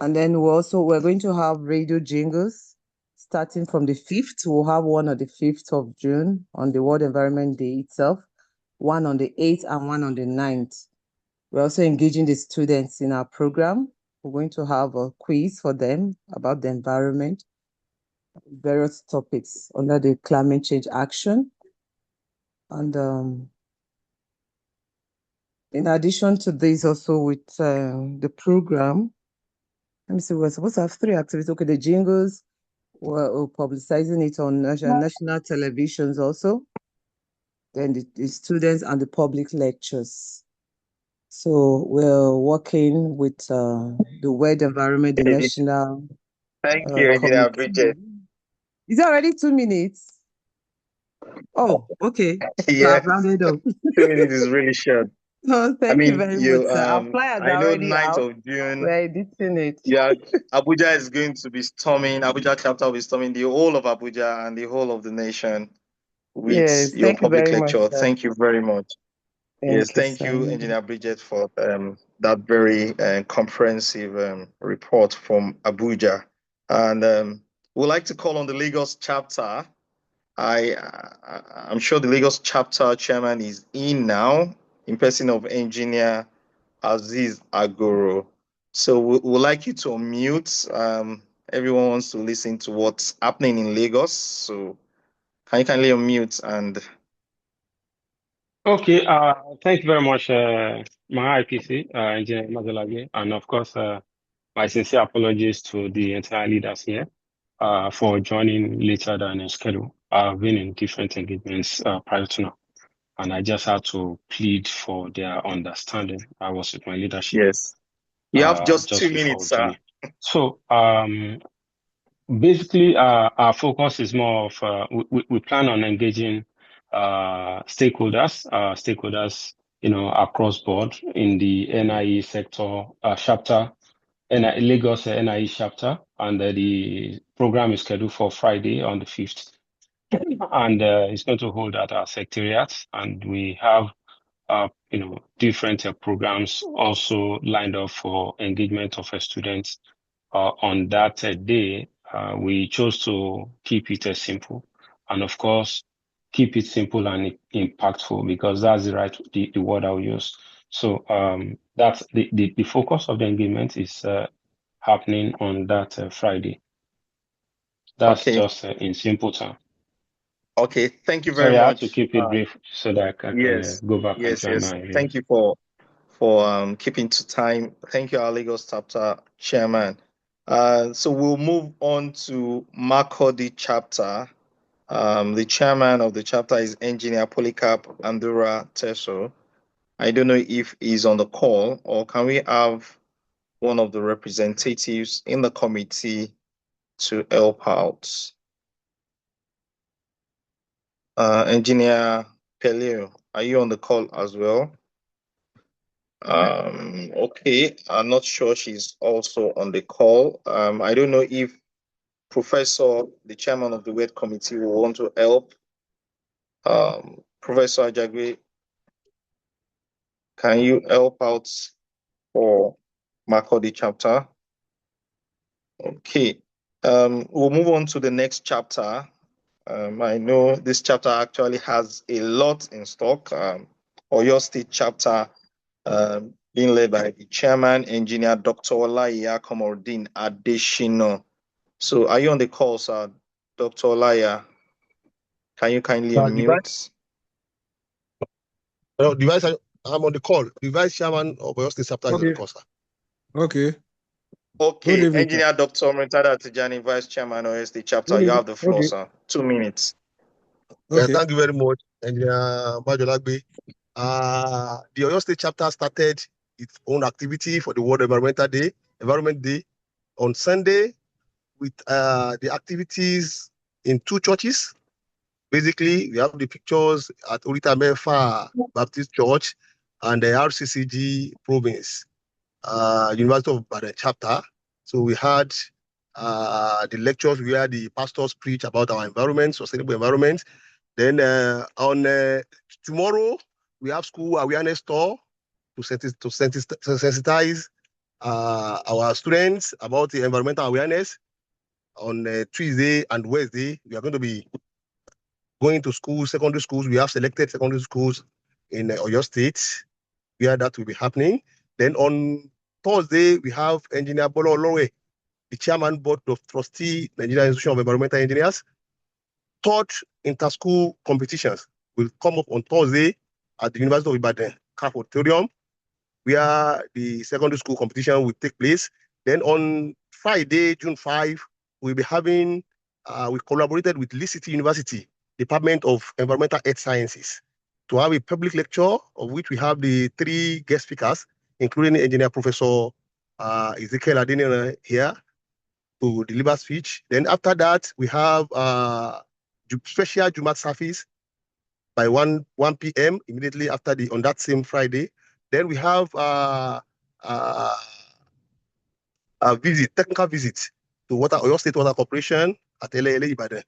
And then we're going to have radio jingles starting from the 5th. We'll have one on the 5th of June on the World Environment Day itself, one on the 8th and one on the 9th. We're also engaging the students in our program. We're going to have a quiz for them about the environment, various topics under the climate change action. And in addition to this, also with the program, let me see, we're supposed to have 3 activities. Okay, the jingles, we're publicizing it on national televisions also. Then the students and the public lectures. So we're working with the WED Environment, the national Thank you, Engineer committee. Bridget. Is it already 2 minutes? Oh, okay. Yeah, I've rounded up. 2 minutes is really short. Oh, thank you very much, sir. Our I flyers are know already 9th out. of June. We're editing it. Yeah, Abuja is going to be storming. Abuja chapter will be storming the whole of Abuja and the whole of the nation with Yes, your thank you public very much, lecture. sir. Thank you very much. Yes, thank sir. you, Engineer Bridget, for that very comprehensive report from Abuja. And we'd like to call on the Lagos chapter. I'm sure the Lagos chapter chairman is in now, in person of Engineer Aziz Agoro. So we'd like you to unmute. Everyone wants to listen to what's happening in Lagos. So can you kindly unmute and... Okay, thank you very much, my IPC, Engineer Mazalage, and of course, my sincere apologies to the entire leaders here for joining later than scheduled. I've been in different engagements prior to now, and I just had to plead for their understanding. I was with my leadership. Yes. You have just 2 before minutes, sir. joining. So, basically, our focus is more of we plan on engaging stakeholders, across board in the NIE sector chapter, Lagos NIE chapter, and the program is scheduled for Friday on the 5th, and it's going to hold at our secretariat, and we have different programs also lined up for engagement of students on that day. We chose to keep it simple, and of course, keep it simple and impactful, because that's the word I'll use. So that's the focus of the engagement is happening on that Friday. That's Okay. just in simple terms. Okay, thank you very Sorry, I much. have to keep it brief so that I can go back and join my... Thank you for keeping to time. Thank you, our Lagos chapter chairman. So we'll move on to Makurdi chapter. The chairman of the chapter is Engineer Polycarp Andura Teso. I don't know if he's on the call, or can we have one of the representatives in the committee to help out? Engineer Peleo, are you on the call as well? Okay, I'm not sure she's also on the call. I don't know if Professor, the chairman of the WED committee, will want to help. Professor Ajagwe, can you help out for Makurdi chapter? Okay. We'll move on to the next chapter. I know this chapter actually has a lot in stock. Oyo State chapter being led by the chairman, engineer Dr. Olaiya Komordin Adeshino. So are you on the call, sir? Dr. Olaiya, can you kindly unmute? Device, I'm on the call. The vice chairman of Oyo State chapter is on the call, sir. Okay. Okay, engineer Dr. Murtada Tijani, vice chairman of Oyo State chapter, you have the floor, sir. 2 minutes. Okay. Yeah, thank you very much, Engineer Bajolagbe. The Oyo State chapter started its own activity for the World Environment Day on Sunday with the activities in 2 churches. Basically, we have the pictures at Orita Mefa Baptist Church and the RCCG province, University of Ibadan chapter. So we had the lectures where the pastors preach about our environment, sustainable environment. Then on tomorrow, we have school awareness tour to sensitize our students about the environmental awareness. On Tuesday and Wednesday, we are going to be going to schools, secondary schools. We have selected secondary schools in Oyo State where that will be happening. Then on Thursday, we have Engineer Bolo Olore, the chairman board of trustee, Nigerian Institution of Environmental Engineers. 3rd inter-school competitions will come up on Thursday at the University of Ibadan CAF Auditorium, where the secondary school competition will take place. Then on Friday, June 5, we'll be having, we collaborated with Lee City University, Department of Environmental Earth Sciences, to have a public lecture, of which we have the 3 guest speakers, including Engineer Professor Ezekiel Adeniran here to deliver speech. Then after that, we have special Jumat service by 1 p.m. immediately after on that same Friday. Then we have a technical visit to Oyo State Water Corporation at LALA Ibadan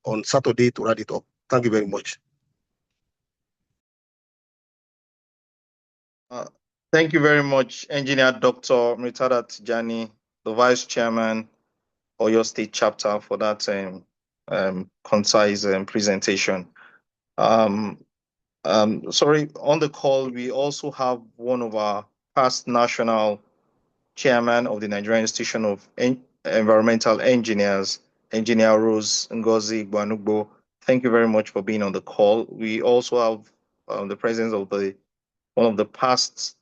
on Saturday to wrap it up. Thank you very much. Thank you very much, Engineer Dr. Murtada Tijani, the Vice Chairman of your state chapter, for that concise presentation. Sorry, on the call, we also have one of our past national chairman of the Nigerian Institution of Environmental Engineers, Engineer Rose Ngozi Gbanugbo. Thank you very much for being on the call. We also have the presence of one of the past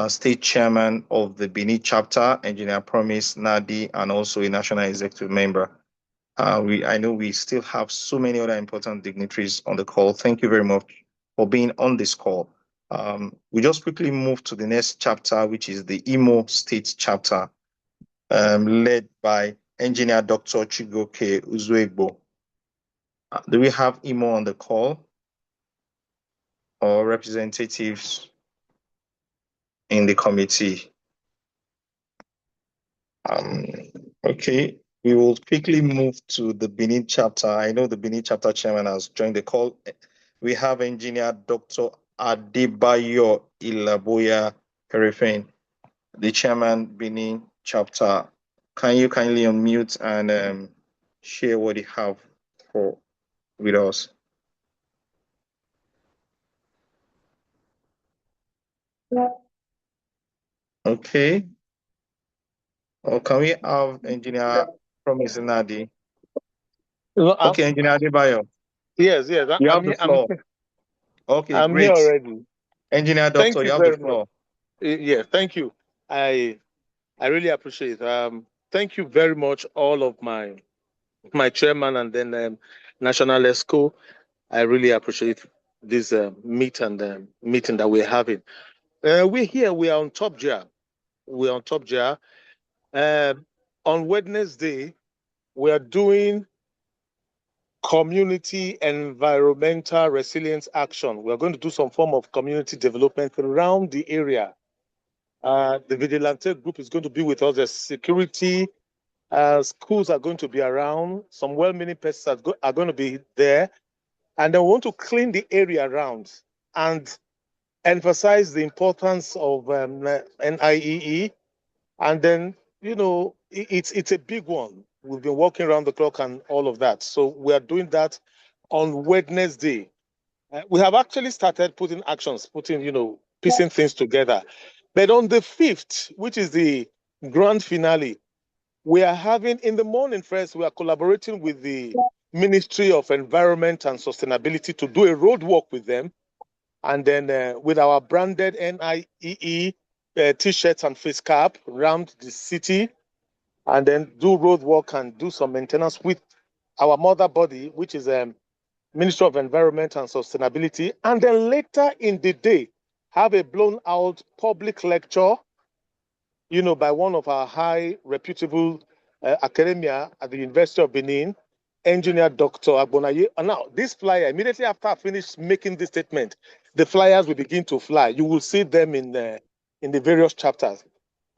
state chairman of the Benin chapter, Engineer Promise Nadi, and also a national executive member. I know we still have so many other important dignitaries on the call. Thank you very much for being on this call. We just quickly move to the next chapter, which is the Imo State chapter, led by Engineer Dr. Chigoke Uzuegbo. Do we have Imo on the call or representatives in the committee? Okay, we will quickly move to the Benin chapter. I know the Benin chapter chairman has joined the call. We have Engineer Dr. Adebayo Ilaboya Perifane, the chairman, Benin chapter. Can you kindly unmute and share what you have with us? Okay. Or can we have Engineer Promise Nadi? Okay, Engineer Adebayo. Yes. You have the floor. Okay, I'm great. here already. Engineer Doctor, you have the floor. Yes, thank you. I really appreciate it. thank you very much, all of my chairman and then National ESCO. I really appreciate this meeting that we're having. We're here. We are on Top Jar. We're on Top Jar. On Wednesday, we are doing community environmental resilience action. We're going to do some form of community development around the area. The Vigilante group is going to be with us. The security schools are going to be around. Some well-meaning persons are going to be there. And they want to clean the area around and emphasize the importance of NIEE. And then, it's a big one. We've been working around the clock and all of that. So we are doing that on Wednesday. We have actually started putting piecing things together. But on the 5th, which is the grand finale, we are having in the morning first, we are collaborating with the Ministry of Environment and Sustainability to do a road walk with them. And then with our branded NIEE T-shirts and face cap around the city, and then do road walk and do some maintenance with our mother body, which is Ministry of Environment and Sustainability. And then later in the day, have a blown out public lecture, by one of our high reputable academia at the University of Benin, engineer Dr. Agbonaye. And now, this flyer, immediately after I finish making this statement, the flyers will begin to fly. You will see them in the various chapters.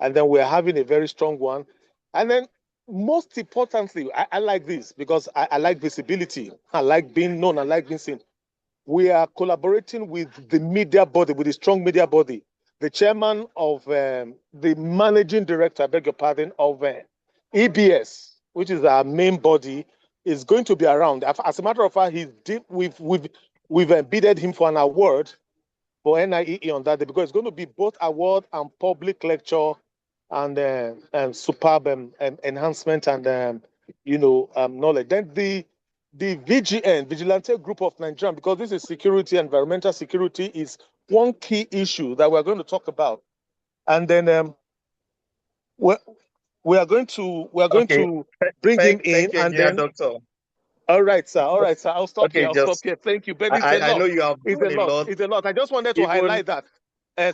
And then we're having a very strong one. And then, most importantly, I like this because I like visibility. I like being known. I like being seen. We are collaborating with the media body, with the strong media body. The chairman of the managing director, I beg your pardon, of EBS, which is our main body, is going to be around. As a matter of fact, we've bidded him for an award for NIEE on that day because it's going to be both award and public lecture and superb enhancement and knowledge. Then the VGN, Vigilante Group of Nigeria, because this is security, environmental security, is one key issue that we're going to talk about. And then we are going to bring him in, and then Doctor. All right, sir. I'll stop Okay, here. Stop here. Thank you. But it's a lot. I know you have It's done a lot. It's a lot. I just wanted to highlight that.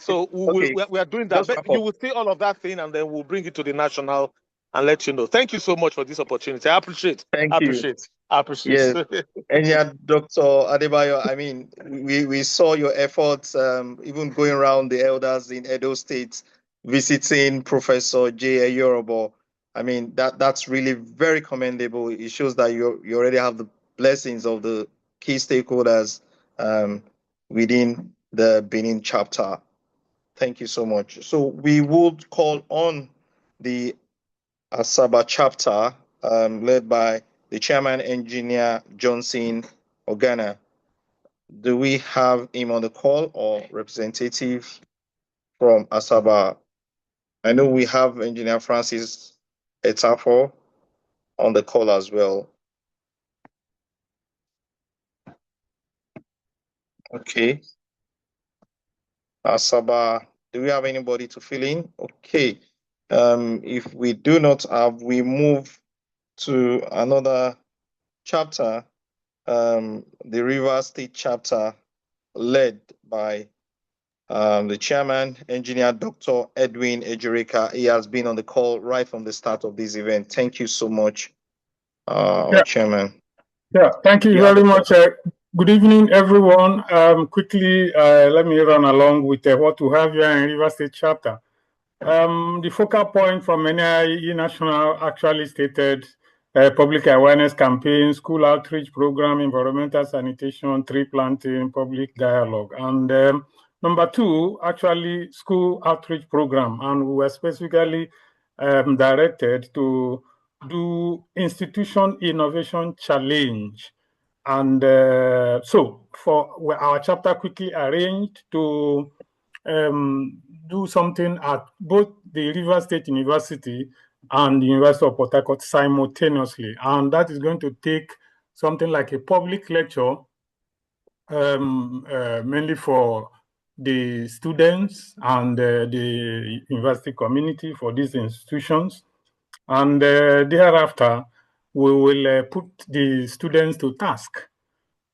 So we are doing that. But you will see all of that thing, and then we'll bring it to the national and let you know. Thank you so much for this opportunity. I appreciate. Thank you. Yes. And yeah, Dr. Adebayo, I mean, we saw your efforts, even going around the elders in Edo State, visiting Professor J. Yorobo. I mean, that's really very commendable. It shows that you already have the blessings of the key stakeholders within the Benin chapter. Thank you so much. So we would call on the Asaba chapter, led by the chairman, engineer Johnson Ogana. Do we have him on the call or representative from Asaba? I know we have engineer Francis Etafo on the call as well. Okay. Asaba, do we have anybody to fill in? Okay. If we do not have, we move to another chapter, the Rivers State chapter, led by the chairman, engineer Dr. Edwin Ejirika. He has been on the call right from the start of this event. Thank you so much, chairman. Yeah, thank you very much. Good evening, everyone. Quickly, let me run along with what we have here in Rivers State chapter. The focal point from NIEE National actually stated public awareness campaign, school outreach program, environmental sanitation, tree planting, public dialogue. And number 2, actually school outreach program. And we were specifically directed to do institution innovation challenge. And so for our chapter quickly arranged to do something at both the Rivers State University and the University of Port Harcourt simultaneously. And that is going to take something like a public lecture, mainly for the students and the university community for these institutions. And thereafter, we will put the students to task.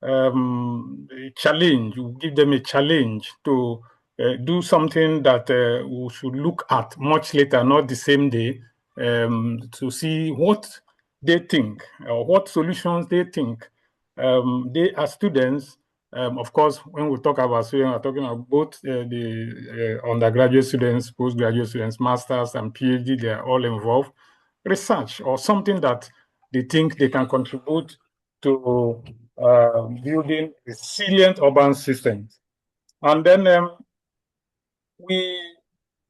Challenge, we give them a challenge to do something that we should look at much later, not the same day, to see what they think or what solutions they think. They are students. Of course, when we talk about students, we're talking about both the undergraduate students, postgraduate students, masters, and PhD. They are all involved. Research or something that they think they can contribute to building resilient urban systems. And then we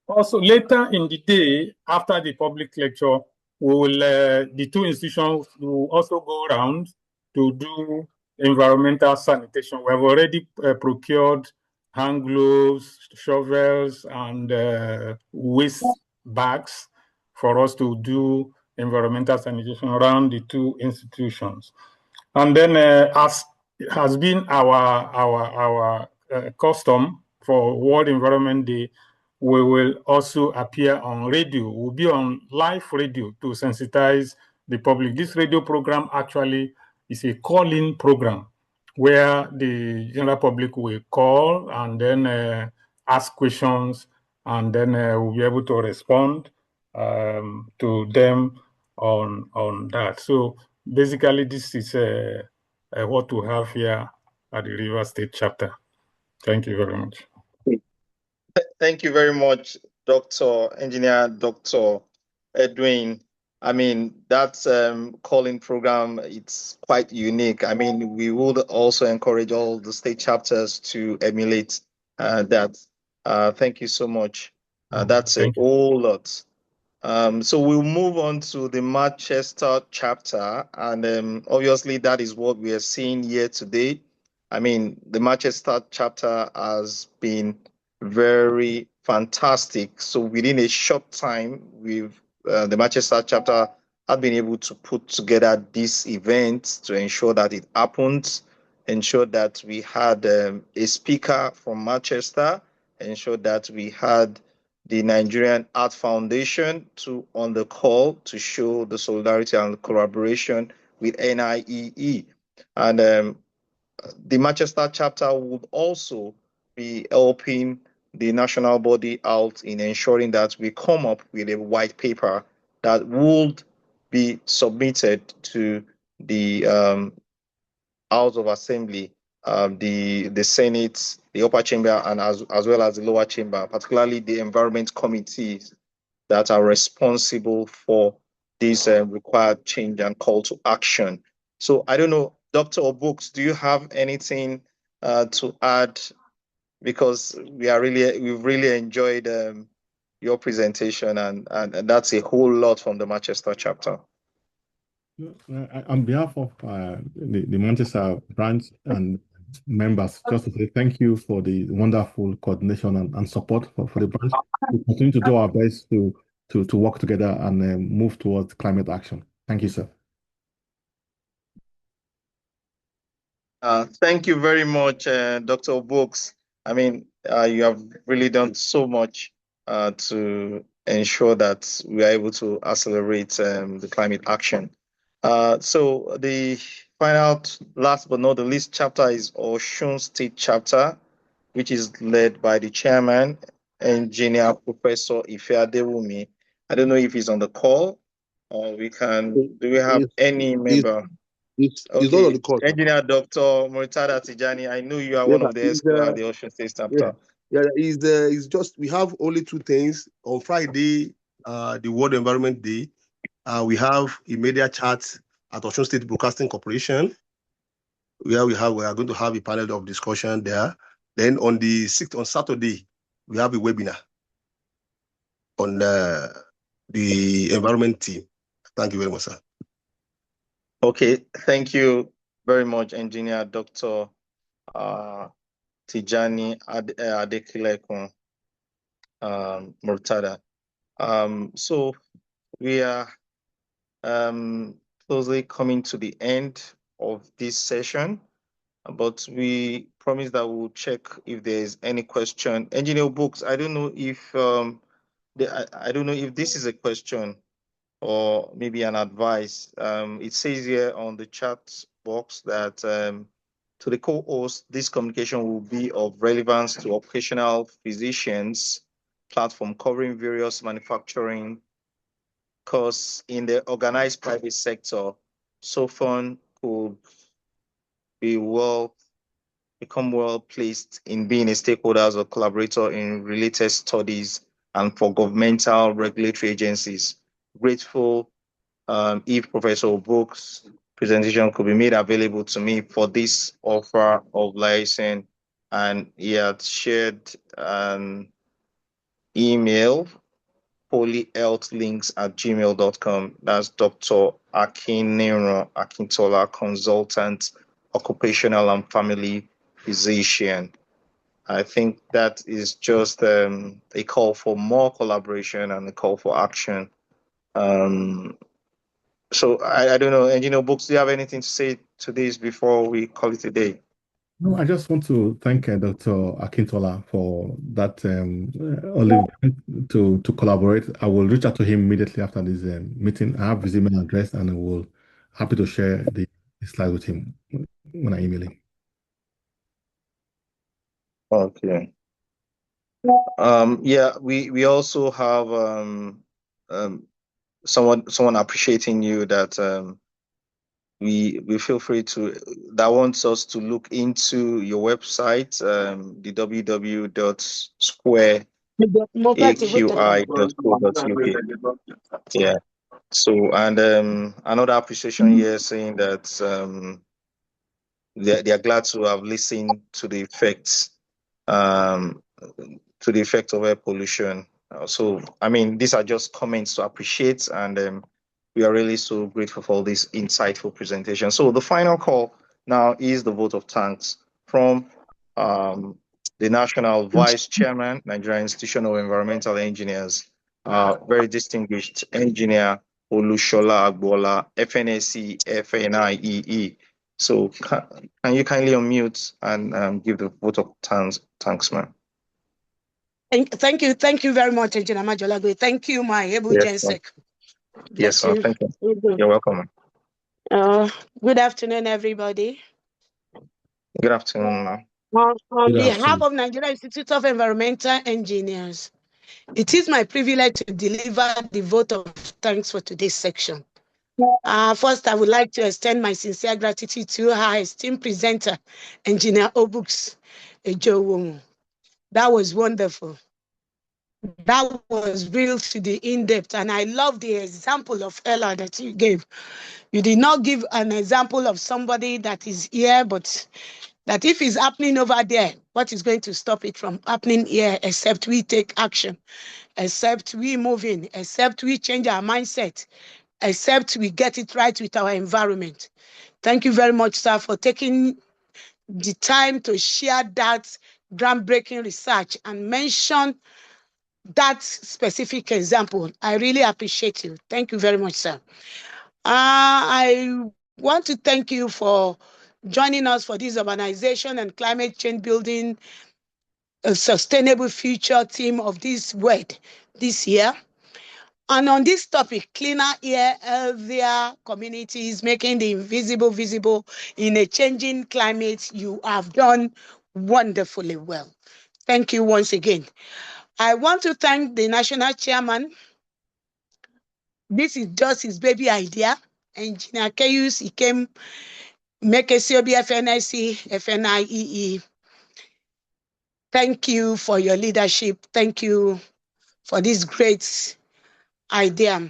also later in the day, after the public lecture, we will the two institutions will also go around to do environmental sanitation. We have already procured hand gloves, shovels, and waste bags for us to do environmental sanitation around the two institutions. And then, as has been our custom for World Environment Day, we will also appear on radio. We'll be on live radio to sensitize the public. This radio program actually is a call-in program where the general public will call and then ask questions, and then we'll be able to respond to them on that. So basically, this is what we have here at the River State chapter. Thank you very much. Thank you very much, Dr. Edwin. I mean, that calling program, it's quite unique. I mean, we would also encourage all the state chapters to emulate that. Thank you so much. That's a whole lot. So we'll move on to the Manchester chapter, and obviously that is what we are seeing here today. I mean, the Manchester chapter has been very fantastic. So within a short time, the Manchester chapter have been able to put together this event to ensure that it happens, ensure that we had a speaker from Manchester, ensure that we had the Nigerian Art Foundation on the call to show the solidarity and collaboration with NIEE. And the Manchester chapter would also be helping the national body out in ensuring that we come up with a white paper that would be submitted to the House of Assembly, the Senate, the upper chamber, and as well as the lower chamber, particularly the environment committees that are responsible for this required change and call to action. So I don't know, Dr. Obooks, do you have anything to add? Because we've really enjoyed your presentation, and that's a whole lot from the Manchester chapter. On behalf of the Manchester branch and members, just to say thank you for the wonderful coordination and support for the branch. We continue to do our best to work together and move towards climate action. Thank you, sir. Thank you very much, Dr. Brooks. I mean, you have really done so much to ensure that we are able to accelerate the climate action. So the final, last but not the least chapter is Osun State chapter, which is led by the chairman, Engineer Professor Ife Adewumi. I don't know if he's on the call, or do we have any member? He's not on the call. Engineer Dr. Murtada Tijani, I know you are one of the experts at the Osun State chapter. He's just, we have only two things. On Friday, the World Environment Day, we have a media chat at Osun State Broadcasting Corporation, where we are going to have a panel of discussion there. Then on the 6th, on Saturday, we have a webinar on the environment team. Thank you very much, sir. Okay, thank you very much, Engineer Dr. Tijani Adekilekun Murtada. So we are closely coming to the end of this session, but we promise that we'll check if there is any question. Engineer Books, I don't know if I don't know if this is a question. or maybe an advice. It says here on the chat box that to the co-host, this communication will be of relevance to occupational physicians platform covering various manufacturing costs in the organized private sector. So fun could be become well placed in being a stakeholder or collaborator in related studies and for governmental regulatory agencies. Grateful if Professor Book's presentation could be made available to me for this offer of license. And he had shared an email, polyhealthlinks@gmail.com. That's Dr. Akinero Akintola, consultant, occupational and family physician. I think that is just a call for more collaboration and a call for action. So I don't know, Engineer Books, do you have anything to say to this before we call it a day? No, I just want to thank Dr. Akintola for that olive to collaborate. I will reach out to him immediately after this meeting. I have his email address, and I will happy to share the slide with him when I email him. Okay. Yeah, we also have someone appreciating you that we feel free to that wants us to look into your website, the www.squareaqi.co.uk. Yeah. So and another appreciation here saying that they are glad to have listened to the effects um, of air pollution. So, I mean, these are just comments to appreciate, and we are really so grateful for this insightful presentation. So, the final call now is the vote of thanks from the National Vice Chairman, Nigerian Institution of Environmental Engineers, very distinguished engineer Olushola Agbola, FNSC, FNIEE. So, can you kindly unmute and give the vote of thanks, ma'am? Thank you very much, Engineer Majolagwe. Thank you, my able Gensec. Yes, thank you. You're welcome. Good afternoon, everybody. Good afternoon, ma'am. On behalf of Nigeria Institute of Environmental Engineers, it is my privilege to deliver the vote of thanks for today's section. First, I would like to extend my sincere gratitude to our esteemed presenter, Engineer Obuks Ejowomu. That was wonderful. That was real to the in-depth, and I love the example of Ella that you gave. You did not give an example of somebody that is here, but that if it's happening over there, what is going to stop it from happening here except we take action, except we move in, except we change our mindset, except we get it right with our environment. Thank you very much, sir, for taking the time to share that groundbreaking research and mention that specific example. I really appreciate you. Thank you very much, sir. I want to thank you for joining us for this urbanization and climate change building a sustainable future theme of this WED this year. And on this topic, cleaner air, healthier communities, making the invisible visible in a changing climate, you have done wonderfully well. Thank you once again. I want to thank the national chairman. This is just his baby idea. Engineer Keyus, he came make a COB FNIC, FNIEE. Thank you for your leadership. Thank you for this great idea.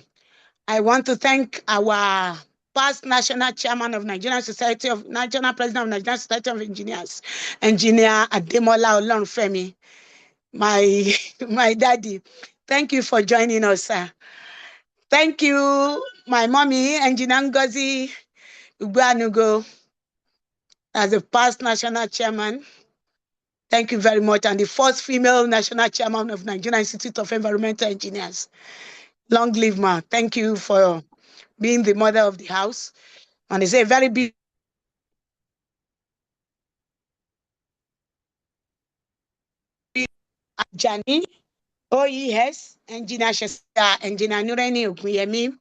I want to thank our past national chairman of Nigerian National President of Nigerian Society of Engineers, Engineer Ademola Olorunfemi, my daddy. Thank you for joining us, sir. Thank you, my mommy, Engineer Ngozi Ugbanugo, as the past national chairman. Thank you very much. And the first female national chairman of Nigerian Institute of Environmental Engineers. Long live ma. Thank you for being the mother of the house. And it's a very big journey. OES, Engineer Shesa, Engineer Nureni Okuyemi,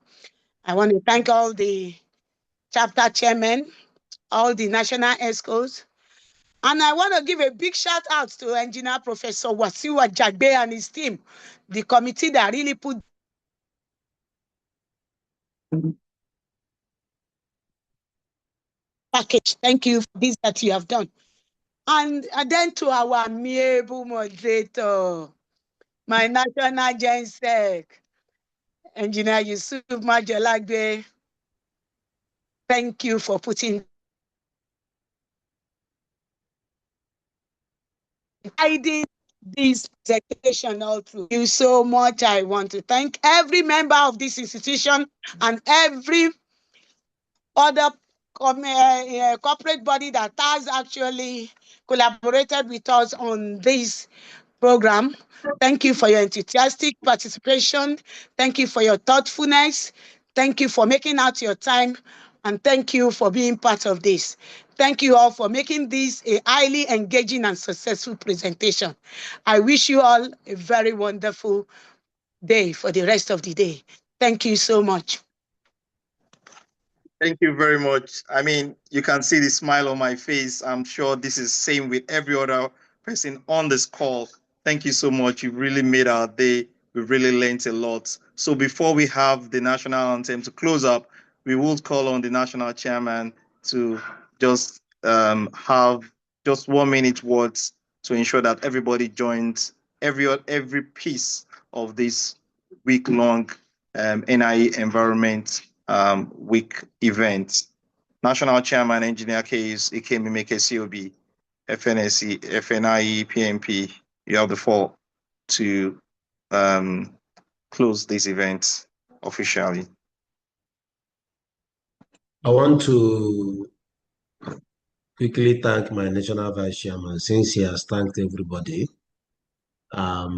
I want to thank all the chapter chairmen, all the national ESCOs, and I want to give a big shout out to Engineer Professor Wasiu Ajagbe and his team, the committee that really put package. Thank you for this that you have done. And then to our amiable moderator, my national GenSec, Engineer Yusuf Majalagbe, thank you for putting guiding this presentation all through. Thank you so much. I want to thank every member of this institution and every other corporate body that has actually collaborated with us on this program. Thank you for your enthusiastic participation. Thank you for your thoughtfulness. Thank you for making out your time. And thank you for being part of this. Thank you all for making this a highly engaging and successful presentation. I wish you all a very wonderful day for the rest of the day. Thank you so much. Thank you very much. I mean, you can see the smile on my face. I'm sure this is same with every other person on this call. Thank you so much. You really made our day. We really learned a lot. So before we have the national anthem to close up, we will call on the national chairman to just have just 1 minute words to ensure that everybody joins every piece of this week-long NIE environment week event. National Chairman Engineer Case Ikemimeke COB, FNSE, FNIE, PMP, you have the floor to close this event officially. I want to quickly thank my National Vice Chairman since he has thanked everybody. Let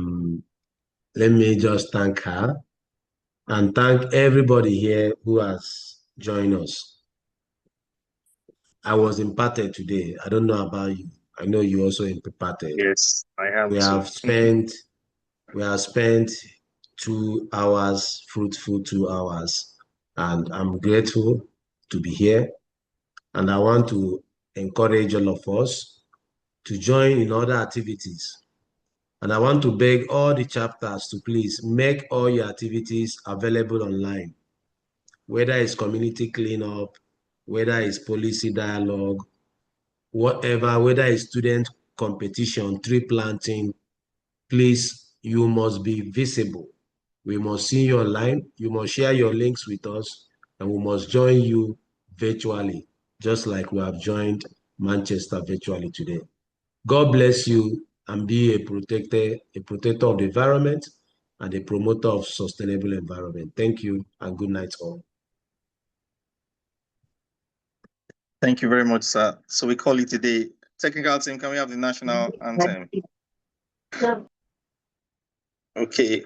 me just thank her and thank everybody here who has joined us. I was imparted today. I don't know about you. I know you also imparted. Yes, I have. We have spent 2 hours, fruitful 2 hours, and I'm grateful to be here. And I want to encourage all of us to join in other activities. And I want to beg all the chapters to please make all your activities available online, whether it's community cleanup, whether it's policy dialogue, whatever, whether it's student competition, tree planting. Please, you must be visible. We must see you online. You must share your links with us, and we must join you virtually, just like we have joined Manchester virtually today. God bless you, and be a protector of the environment and a promoter of sustainable environment. Thank you, and good night all. Thank you very much, sir. So we call it a day. Technical team, can we have the national anthem? Okay.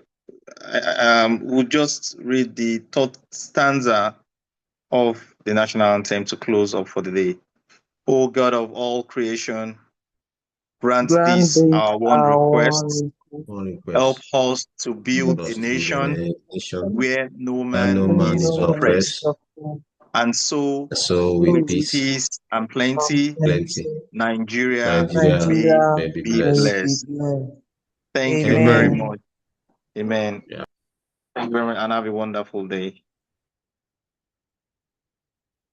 We'll just read the third stanza of the national anthem to close up for the day. O God of all creation, grant this our one request. Help us to build a nation where no man is oppressed. And so with peace and plenty, Nigeria may be blessed. Thank you very much. Amen. Thank you very much, and have a wonderful day.